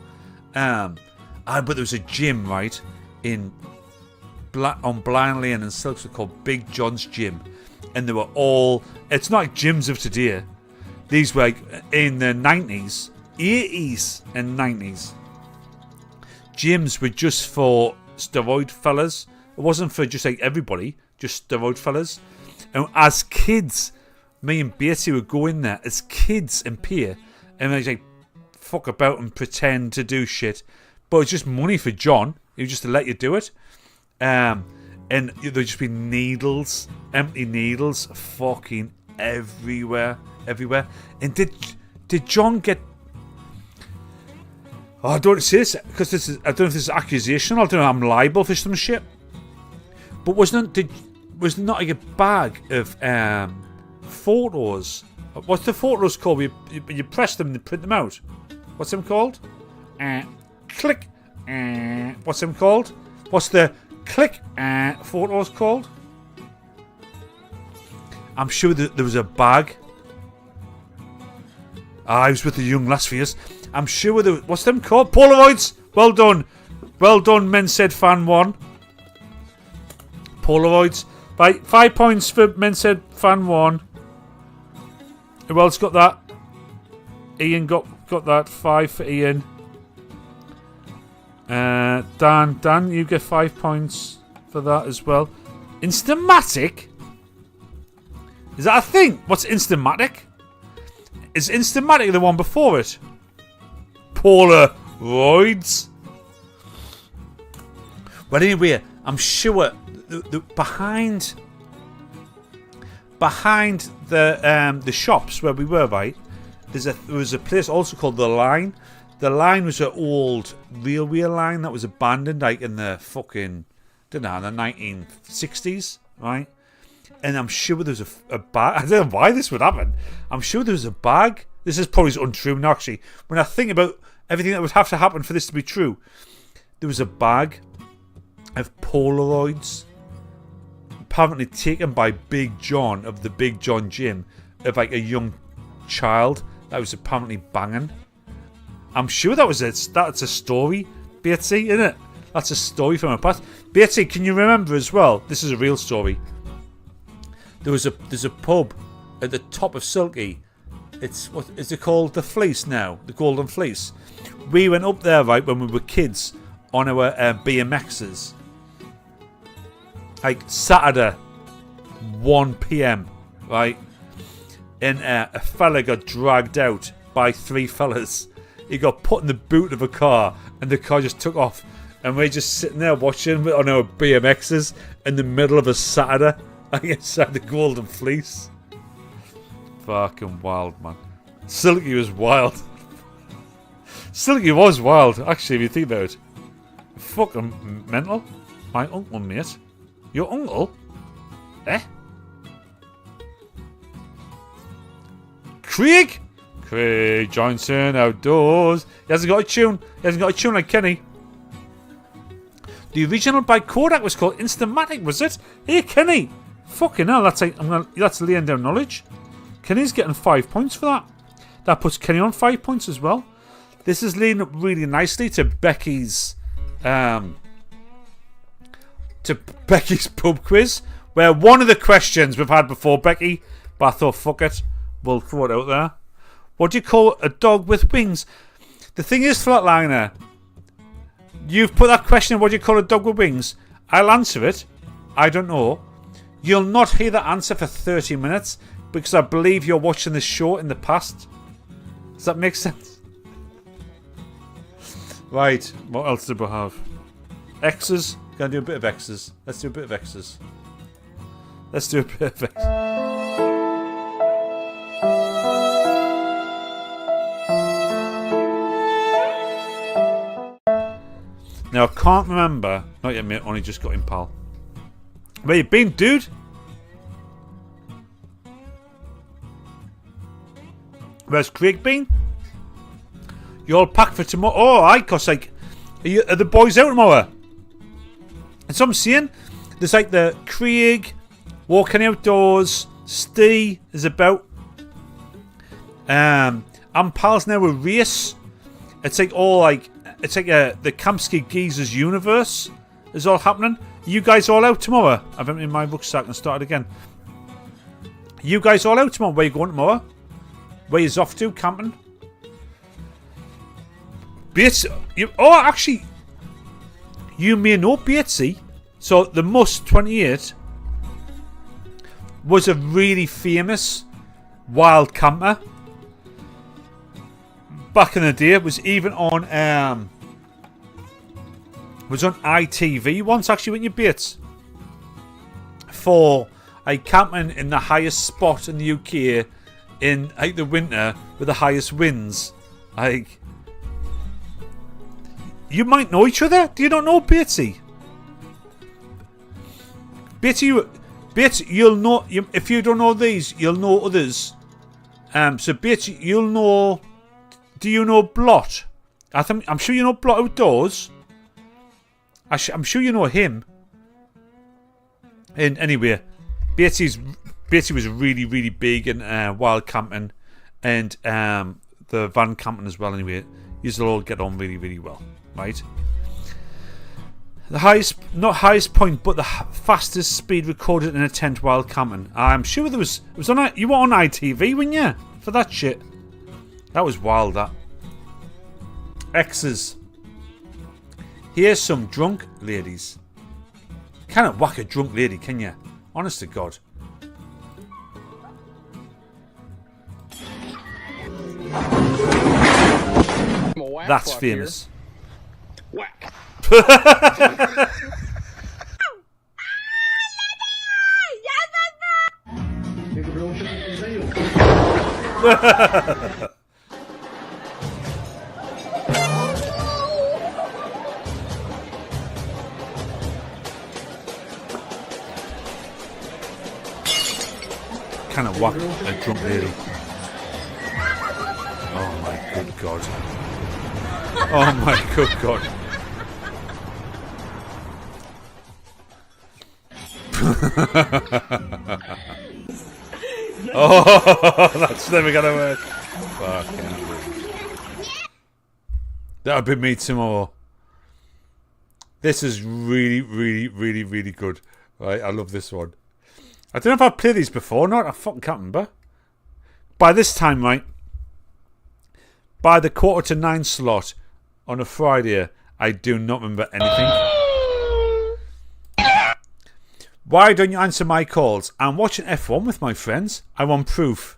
But there was a gym right on Blind Lane and Silks called Big John's Gym, and they were all. It's not like gyms of today. These were like in the 90s, 80s, and 90s. Gyms were just for steroid fellas. It wasn't for just like everybody, just steroid fellas. And as kids, me and Beatty would go in there as kids and peer, and they'd like fuck about and pretend to do shit. But it's just money for John. He was just to let you do it. And there'd just be needles, empty needles, fucking everywhere. And did John get? Oh, I don't say this because I don't know if this is accusation. I don't know. I'm liable for some shit. But was there not like a bag of photos? What's the photos called? You press them and print them out. What's them called? Click. What's them called? What's the click photos called? I'm sure that there was a bag. I was with the young lass for years. I'm sure there was, what's them called? Polaroids. Well done, Men Said Fan 1. Polaroids. Right, 5 points for Men Said Fan 1. Who else got that? Ian got that. 5 for Ian. Dan, you get 5 points for that as well. Instamatic? Is that a thing? What's Instamatic? Is Instamatic the one before it? Polaroids? But anyway, I'm sure the behind the shops where we were, right? There was a place also called The Line. The Line was an old railway line that was abandoned, like in the fucking, in the 1960s, right? And I'm sure there was a bag. I don't know why this would happen. I'm sure there was a bag. This is probably untrue now, actually. When I think about everything that would have to happen for this to be true, there was a bag of Polaroids, apparently taken by Big John of the Big John Gym, of like a young child that was apparently banging. I'm sure that was it. That's a story, Beatty, isn't it? That's a story from our past. Beatty, can you remember as well? This is a real story. There's a pub at the top of Silky. What is it called? The Fleece now, the Golden Fleece. We went up there right when we were kids on our BMXs. Like Saturday, 1 p.m. right, and a fella got dragged out by 3 fellas. He got put in the boot of a car, and the car just took off. And we're just sitting there watching on our BMXs in the middle of a Saturday, inside the Golden Fleece. Fucking wild, man. Silky was wild. Silky was wild, actually, if you think about it. Fucking mental. My uncle, mate. Your uncle? Eh? Craig Johnson Outdoors. He hasn't got a tune. He hasn't got a tune like Kenny. The original by Kodak was called Instamatic, was it? Hey, Kenny. Fucking hell, that's laying down knowledge. Kenny's getting 5 points for that. That puts Kenny on 5 points as well. This is leading up really nicely to Becky's pub quiz, where one of the questions we've had before, Becky, but I thought, fuck it, we'll throw it out there. What do you call a dog with wings? The thing is, Flatliner, you've put that question, what do you call a dog with wings? I'll answer it. I don't know. You'll not hear the answer for 30 minutes because I believe you're watching the show in the past. Does that make sense? Right, what else do we have? X's. Gonna do a bit of X's. Let's do a bit of X's. Now, I can't remember. Not yet, mate. Only just got in, pal. Where you been, dude? Where's Craig been? You all packed for tomorrow? Oh, I cause like, are the boys out tomorrow? And so I'm seeing there's like the Craig walking outdoors. Steve is about. I'm pals now with Race. It's like all like the Kamsky Giza's universe is all happening. You guys all out tomorrow? I've emptied my rucksack and started again. You guys all out tomorrow? Where you going tomorrow? Where you off to? Camping? Bates, actually, you may know Batesy. So the Must 28 was a really famous wild camper. Back in the day, it was even on ITV once, actually, when you Bates, for a camping in the highest spot in the UK in like the winter with the highest winds. Like, you might know each other. Do you not know Batesy? Batesy, you'll know. If you don't know these, you'll know others. So Batesy, you'll know. Do you know Blot? I'm sure you know Blot Outdoors. I'm sure you know him. And anyway, Batesy was really, really big in wild camping and the van camping as well. Anyway, you'll all get on really, really well, right? The not highest point, but the fastest speed recorded in a tent while camping. I'm sure it was on. You were on ITV, weren't you, for that shit? That was wild. That X's. Here's some drunk ladies. Cannot whack a drunk lady, can you? Honest to God. That's famous. Whack. Kind of whack a drunk lady. Oh my good God. Oh my good God. Oh, that's never gonna work. Fucking. That'll be me tomorrow. This is really, really, really, really good. Right, I love this one. I don't know if I've played these before or not. I fucking can't remember. By this time, right, by the 8:45 slot on a Friday, I do not remember anything. Why don't you answer my calls? I'm watching F1 with my friends. I want proof.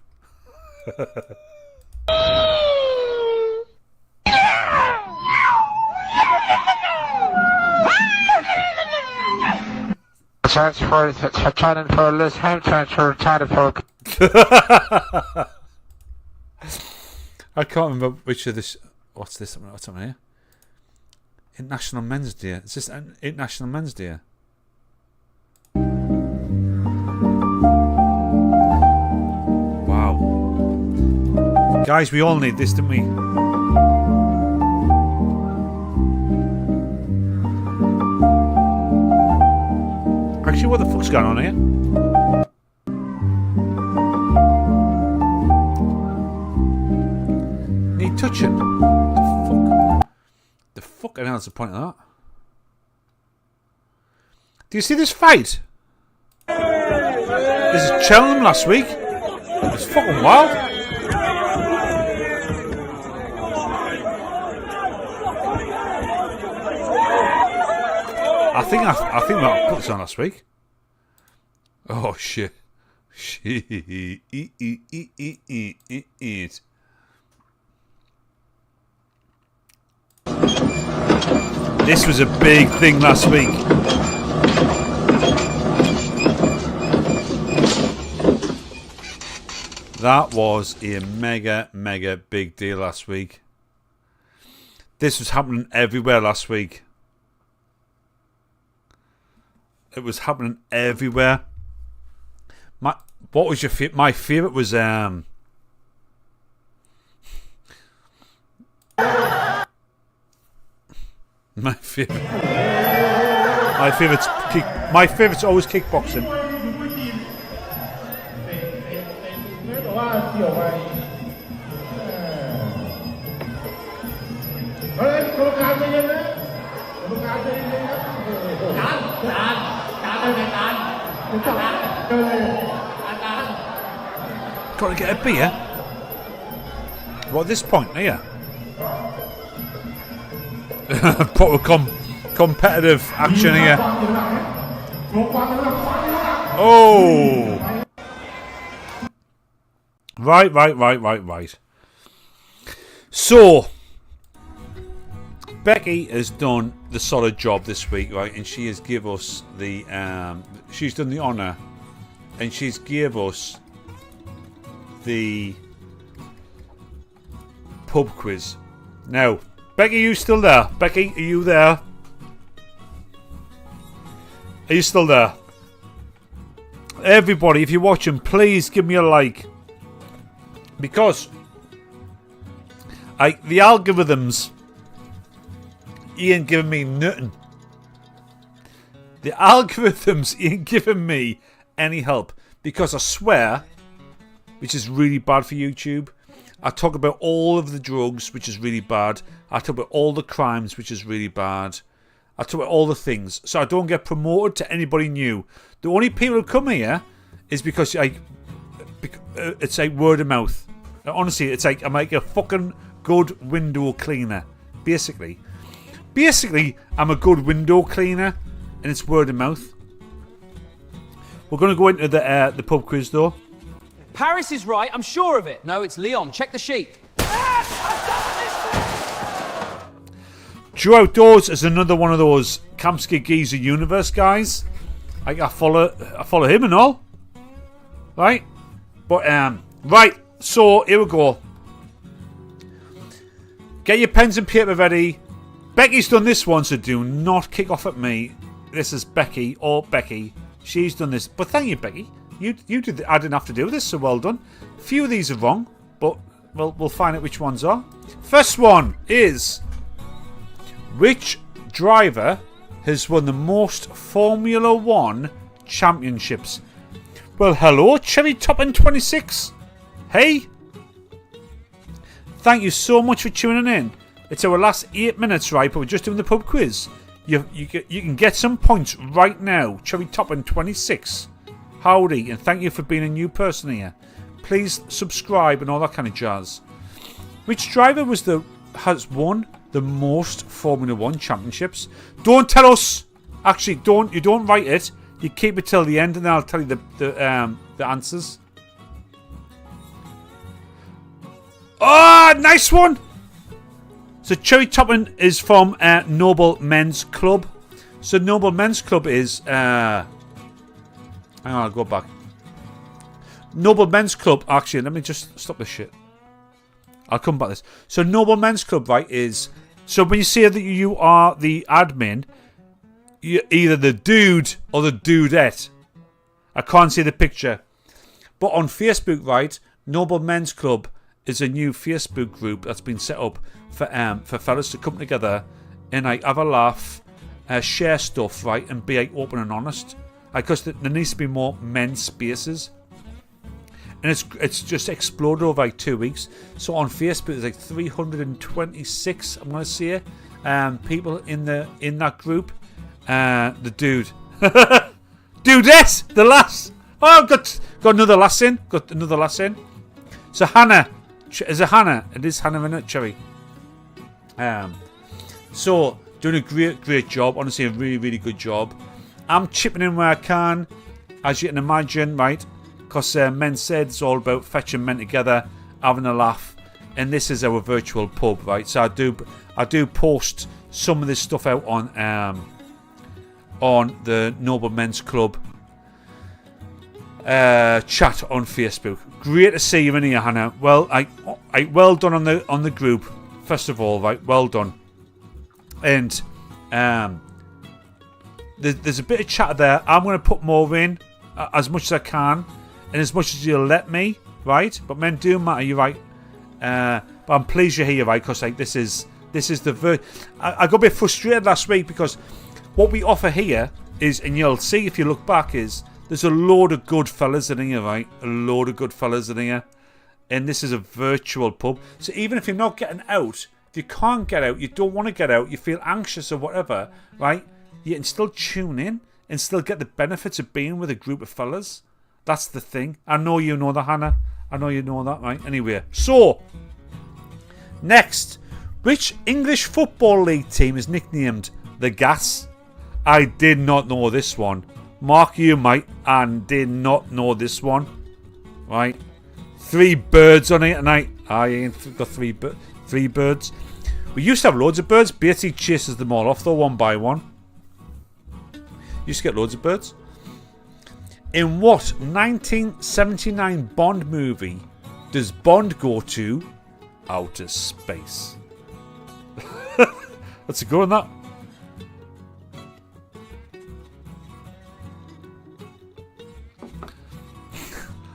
Transfer China for Liz Ham transfer China for. I can't remember which of this. What's this? What's on here? International Men's Day. Is this International Men's Day? Wow. Guys, we all need this, don't we? Actually, what the fuck's going on here? Need touching? The fuck? I know that's the point of that. Do you see this fight? This is Cheltenham last week. It's fucking wild. I think I put this on last week. Oh shit. Shit. This was a big thing last week. That was a mega big deal last week. This was happening everywhere last week. It was happening everywhere. What was your favorite? My favorite was my favorite's always kickboxing. Gotta get a beer. What, at this point here? Proper competitive action here. Oh! Right. So, Becky has done the solid job this week, right? And she has give us the she's done the honour, and she's give us the pub quiz. Now, Becky, are you still there? Becky, are you there? Are you still there? Everybody, if you're watching, please give me a like, because the algorithms ain't giving me nothing. The algorithms ain't giving me any help, because I swear, which is really bad for YouTube, I talk about all of the drugs, which is really bad. I talk about all the crimes, which is really bad. I talk about all the things, so I don't get promoted to anybody new. The only people who come here is because it's like word of mouth. Honestly, it's like I'm like a fucking good window cleaner. Basically, I'm a good window cleaner, and it's word of mouth. We're going to go into the pub quiz though. Paris is right, I'm sure of it. No, it's Leon. Check the sheet. Joe Outdoors is another one of those Kamsky Giza universe guys. I follow him and all. Right? But right, so here we go. Get your pens and paper ready. Becky's done this one, so do not kick off at me. This is Becky or Becky. She's done this. But thank you, Becky. You did. I didn't have to do this, so well done. A few of these are wrong, but we'll find out which ones are. First one is: which driver has won the most Formula 1 championships? Well, hello, Cherry Toppin 26. Hey, thank you so much for tuning in. It's our last 8 minutes, right? But we're just doing the pub quiz. You can get some points right now. Cherry Toppin 26. Howdy, and thank you for being a new person here. Please subscribe and all that kind of jazz. Which driver has won the most Formula 1 championships? Don't tell us. Actually, you don't write it. You keep it till the end, and then I'll tell you the answers. Oh, nice one. So Cherry Toppin is from Noble Men's Club. So Noble Men's Club is hang on, I'll go back. Noble Men's Club, actually, let me just stop this shit. I'll come back to this. So Noble Men's Club, right, is... So when you say that you are the admin, you're either the dude or the dudette. I can't see the picture. But on Facebook, right, Noble Men's Club is a new Facebook group that's been set up for fellas to come together and like have a laugh, share stuff, right, and be like open and honest. Because there needs to be more men's spaces, and it's just exploded over like 2 weeks. So on Facebook, there's like 326. I'm gonna say, people in that group. The dude, dudette, the lass. Oh, I've got another lass in. So Hannah, is it Hannah? It is Hannah in it, Cherry. So doing a great job. Honestly, a really good job. I'm chipping in where I can, as you can imagine, right? Because Men Said it's all about fetching men together, having a laugh, and this is our virtual pub, right? So I do post some of this stuff out on the Noble Men's Club chat on Facebook. Great to see you in here, Hannah. Well, well done on the group. First of all, right? Well done, and there's a bit of chatter there. I'm going to put more in as much as I can and as much as you'll let me, right? But men do matter, you're right. But I'm pleased you're here, right? Because like this is the I got a bit frustrated last week because what we offer here is, and you'll see if you look back, is there's a load of good fellas in here, right? A load of good fellas in here. And this is a virtual pub. So even if you're not getting out, if you can't get out, you don't want to get out, you feel anxious or whatever, right? You can still tune in and still get the benefits of being with a group of fellas. That's the thing. I know you know that, Hannah. I know you know that, right? Anyway, so next, which English Football League team is nicknamed the Gas? I did not know this one. Mark, you might, and did not know this one, right? 3 birds on it tonight. I ain't got 3 birds. We used to have loads of birds. Beatty chases them all off though, one by one. Used to get loads of birds. In what 1979 Bond movie does Bond go to outer space? That's a good one, that.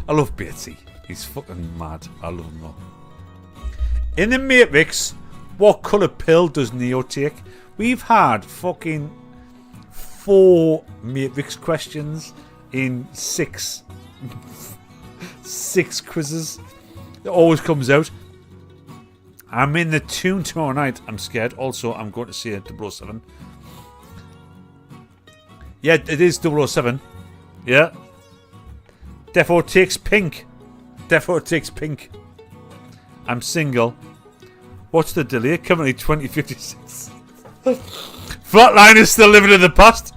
I love Beatty. He's fucking mad. I love him though. In the Matrix, what colour pill does Neo take? We've had fucking 4 Matrix questions in 6 quizzes. It always comes out. I'm in the tune tomorrow night. I'm scared. Also, I'm going to see 007. Yeah, it is 007. Yeah. Defo takes pink. Defo takes pink. I'm single. What's the delay? Currently 2056. Flatliner still living in the past.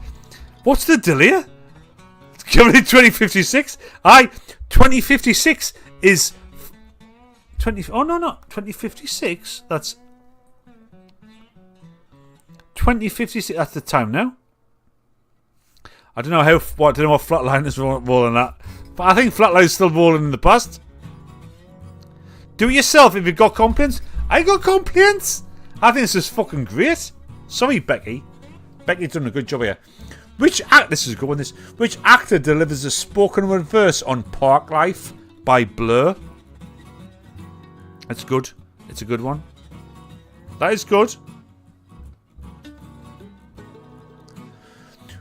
What's the delay? Currently 2056. 2056 is 20. Oh no, 2056. That's 2056. That's the time now. I don't know how. I don't know what Flatliner's rolling at. But I think Flatliner's still rolling in the past. Do it yourself if you've got complaints. I got complaints. I think this is fucking great. Sorry, Becky. Becky's done a good job here. Which actor delivers a spoken word verse on Park Life by Blur? That's good. It's a good one. That is good.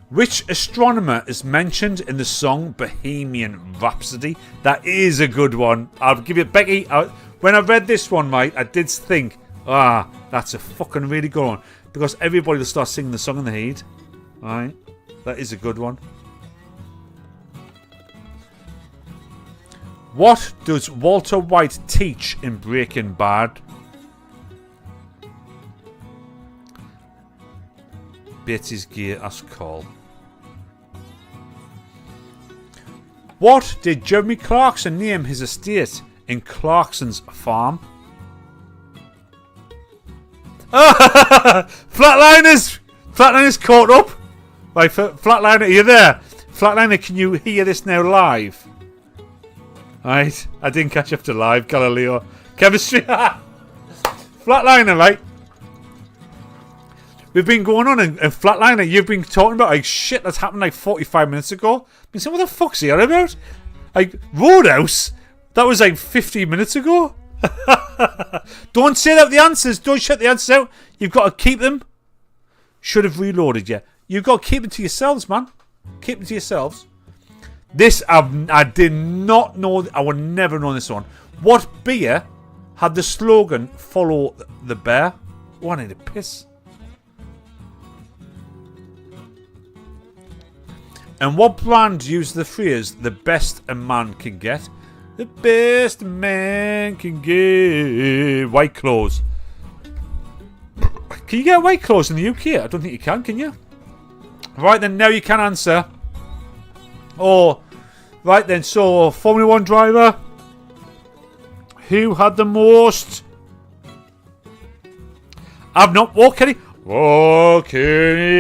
Which astronomer is mentioned in the song Bohemian Rhapsody? That is a good one. I'll give you Becky. When I read this one, mate, I did think, that's a fucking really good one. Because everybody will start singing the song in the heat. Alright? That is a good one. What does Walter White teach in Breaking Bad? Bates's gear as call. What did Jeremy Clarkson name his estate in Clarkson's farm? Flatliners caught up. Right, Flatliner, are you there? Flatliner, can you hear this now live? Right, I didn't catch up to live. Galileo, chemistry. Flatliner, right? We've been going on and Flatliner, you've been talking about like shit that's happened like 45 minutes ago. I've been saying, what the fuck's he on about? Like, Roadhouse? That was like 15 minutes ago. Don't say that the answers. Don't shut the answers out. You've got to keep them. Should have reloaded you. You've got to keep them to yourselves, man. Keep them to yourselves. This, I did not know. I would never know this one. What beer had the slogan, follow the bear? Oh, I need a piss. And what brand used the phrase, the best a man can get? The best a man can get. White Claws. Can you get White Claws in the UK? I don't think you can you? Right then, now you can answer. Oh, right then, so Formula 1 driver. Who had the most? I've not. Walking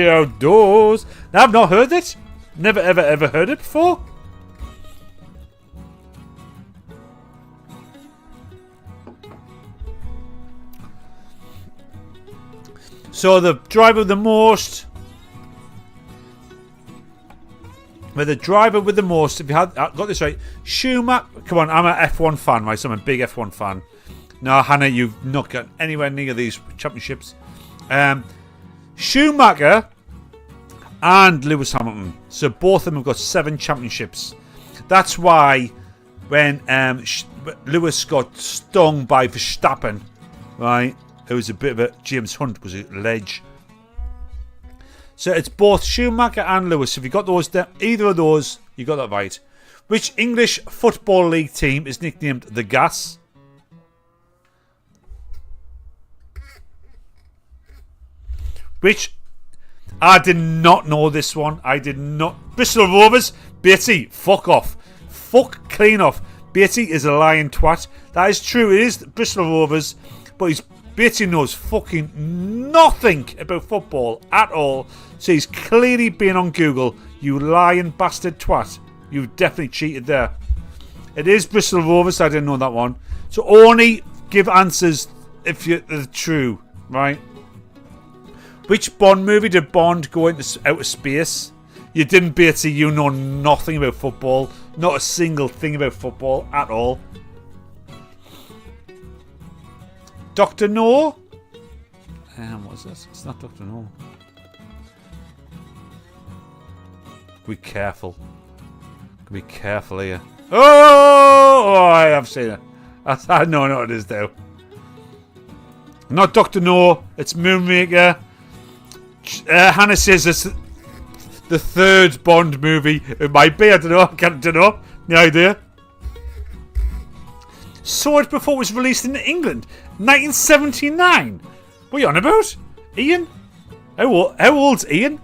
outdoors. Now, I've not heard it. Never ever heard it before. So the driver of the most. With the driver with the most, if you had got this right, Schumacher. Come on, I'm an F1 fan, right? So I'm a big F1 fan. No, Hannah, you've not got anywhere near these championships. Schumacher and Lewis Hamilton. So both of them have got 7 championships. That's why when Lewis got stung by Verstappen, right? It was a bit of a James Hunt was a ledge. So it's both Schumacher and Lewis. If you got those, either of those, you got that right. Which English Football League team is nicknamed the Gas? Which I did not know this one. I did not. Bristol Rovers. Beatty, fuck off. Fuck clean off. Beatty is a lying twat. That is true. It is Bristol Rovers, but Beatty knows fucking nothing about football at all. So he's clearly been on Google. You lying bastard twat. You've definitely cheated there. It is Bristol Rovers. I didn't know that one. So only give answers if they're true, right? Which Bond movie did Bond go into outer space? You didn't, Beatty. You know nothing about football. Not a single thing about football at all. Dr. No? What's this? It's not Dr. No. Be careful. Be careful here. Oh, I have seen it. I know what it is though. Not Dr. No. It's Moonraker. Hannah says it's the 3rd Bond movie. It might be. I don't know. I don't know. No idea. Saw it before it was released in England. 1979. What are you on about? Ian? How old's Ian?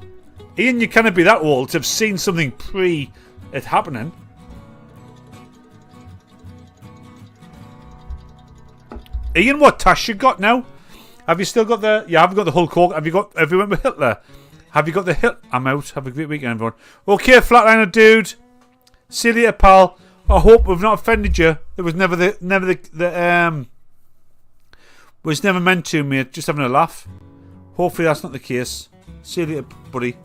Ian, you can't be that old to have seen something pre it happening. Ian, what tash you got now? Have you still got the... Yeah, I haven't got the Hulk Hogan. Have you went with Hitler? Have you got the Hitler? I'm out. Have a great weekend, everyone. Okay, Flatliner dude. See you later, pal. I hope we've not offended you. It was never was never meant to, mate. Just having a laugh. Hopefully that's not the case. See you later, buddy.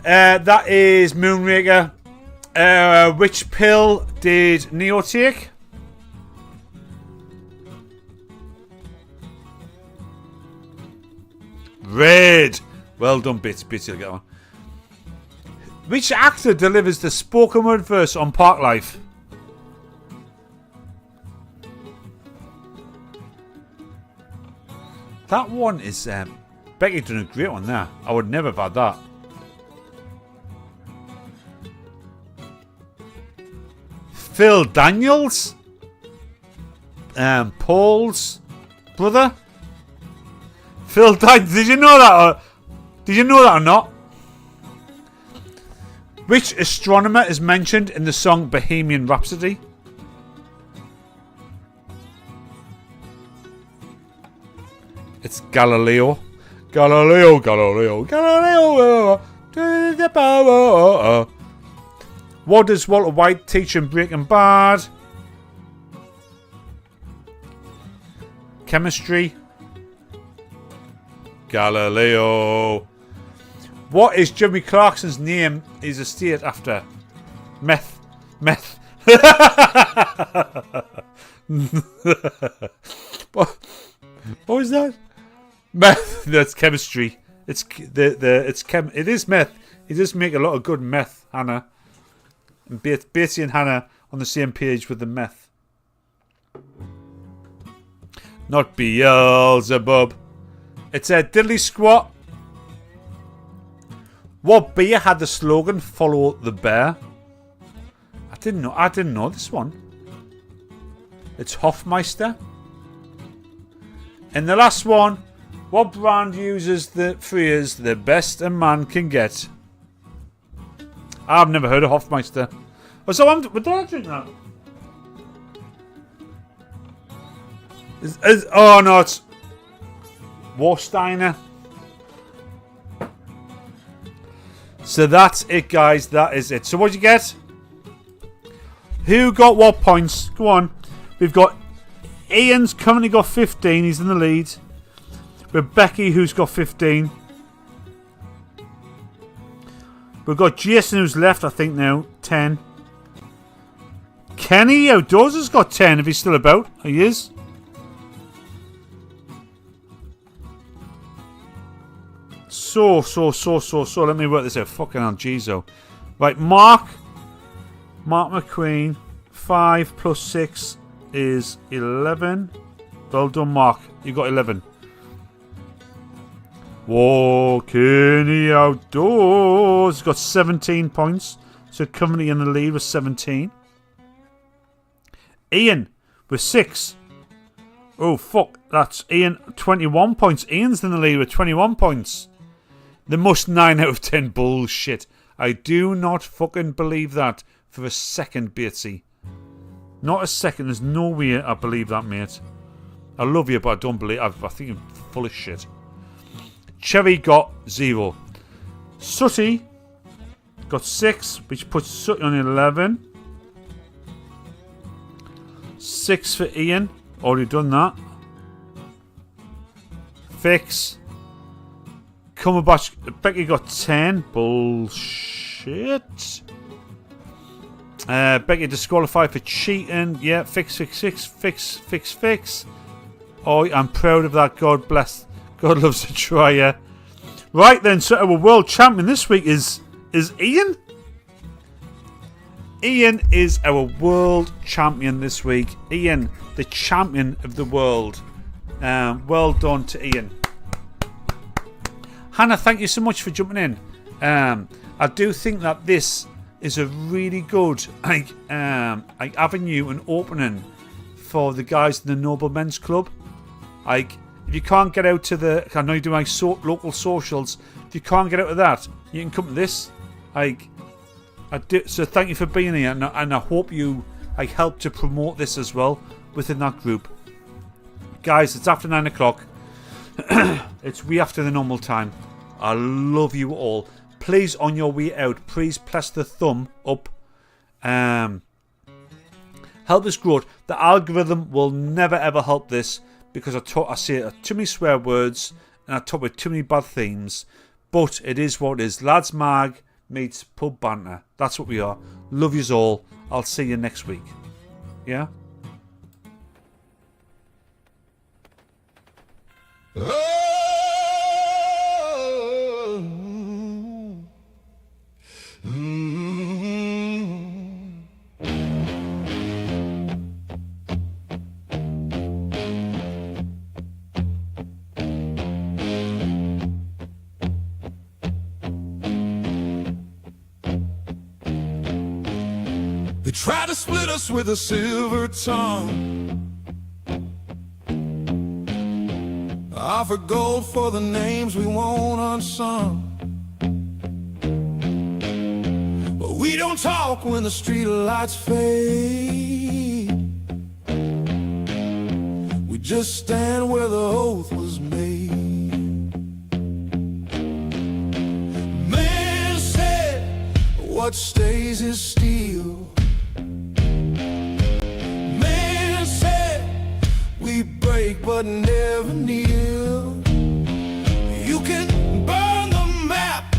That is Moonraker. Which pill did Neo take? Red. Well done, Bits. You'll get one. Which actor delivers the spoken word verse on Park Life? That one is... Becky done a great one there. I would never have had that. Phil Daniels? Paul's brother? Phil Daniels. Did you know that or not? Which astronomer is mentioned in the song Bohemian Rhapsody? It's Galileo. Galileo. To the power. What does Walter White teach in Breaking Bad? Chemistry. Galileo. What is Jimmy Clarkson's name? His estate after? Meth. What was that? Meth. That's chemistry. It is meth. He does make a lot of good meth, Hannah. And Beatty and Hannah on the same page with the meth. Not Beelzebub. It's a diddly squat. What beer had the slogan "Follow the Bear"? I didn't know this one. It's Hofmeister. And the last one, what brand uses the phrase "the best a man can get"? I've never heard of Hofmeister. Oh, so did I drink that? Oh no, it's Warsteiner. So that's it, guys. That is it. So what'd you get? Who got what points? Go on. We've got Ian's currently got 15. He's in the lead. With Becky, who's got 15. We've got Jason who's left, I think now. 10. Kenny Outdoors has got 10 if he's still about. He is. So. Let me work this out. Fucking hell, Giza. Right, Mark McQueen. 5 plus 6 is 11. Well done, Mark. You got 11. Whoa, Kenny Outdoors got 17 points. So currently in the lead with 17. Ian with 6. Oh, fuck. That's Ian, 21 points. Ian's in the lead with 21 points. The must 9 out of 10 bullshit. I do not fucking believe that for a second, Batesy. Not a second. There's no way I believe that, mate. I love you, but I don't believe. I think you're full of shit. Cherry got 0. Sooty got 6, which puts Sooty on 11. 6 for Ian. Already done that. Fix. Cumberbatch. Becky got 10. Bullshit. Becky disqualified for cheating. Yeah, fix. Oh, I'm proud of that. God bless. God loves a trier. Right then, so our world champion this week is Ian. Ian is our world champion this week. Ian, the champion of the world. Well done to Ian. Hannah, thank you so much for jumping in. I do think that this is a really good avenue and opening for the guys in the Noble Men's Club. If you can't get out to the... I know you do my local socials. If you can't get out of that, you can come to this. So thank you for being here. And I hope you help to promote this as well within that group. Guys, it's after 9 o'clock. It's way after the normal time. I love you all. Please, on your way out, please press the thumb up. Help us grow. The algorithm will never ever help this because I say too many swear words and I talk with too many bad themes. But it is what it is. Lads Mag meets pub banter. That's what we are. Love yous all. I'll see you next week. Yeah? They try to split us with a silver tongue, offer gold for the names we won't unsung. But we don't talk when the street lights fade. We just stand where the oath was made. Man said, what stays is steel. We break but never kneel. You can burn the map,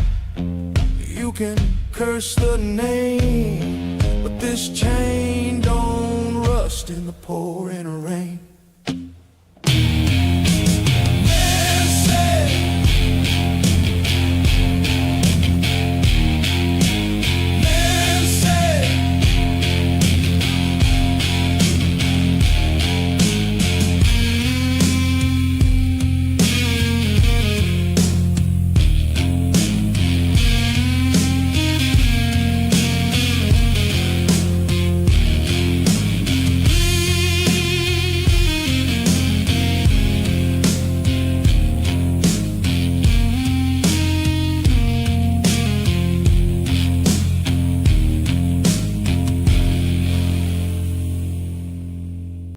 you can curse the name, but this chain don't rust in the pouring rain.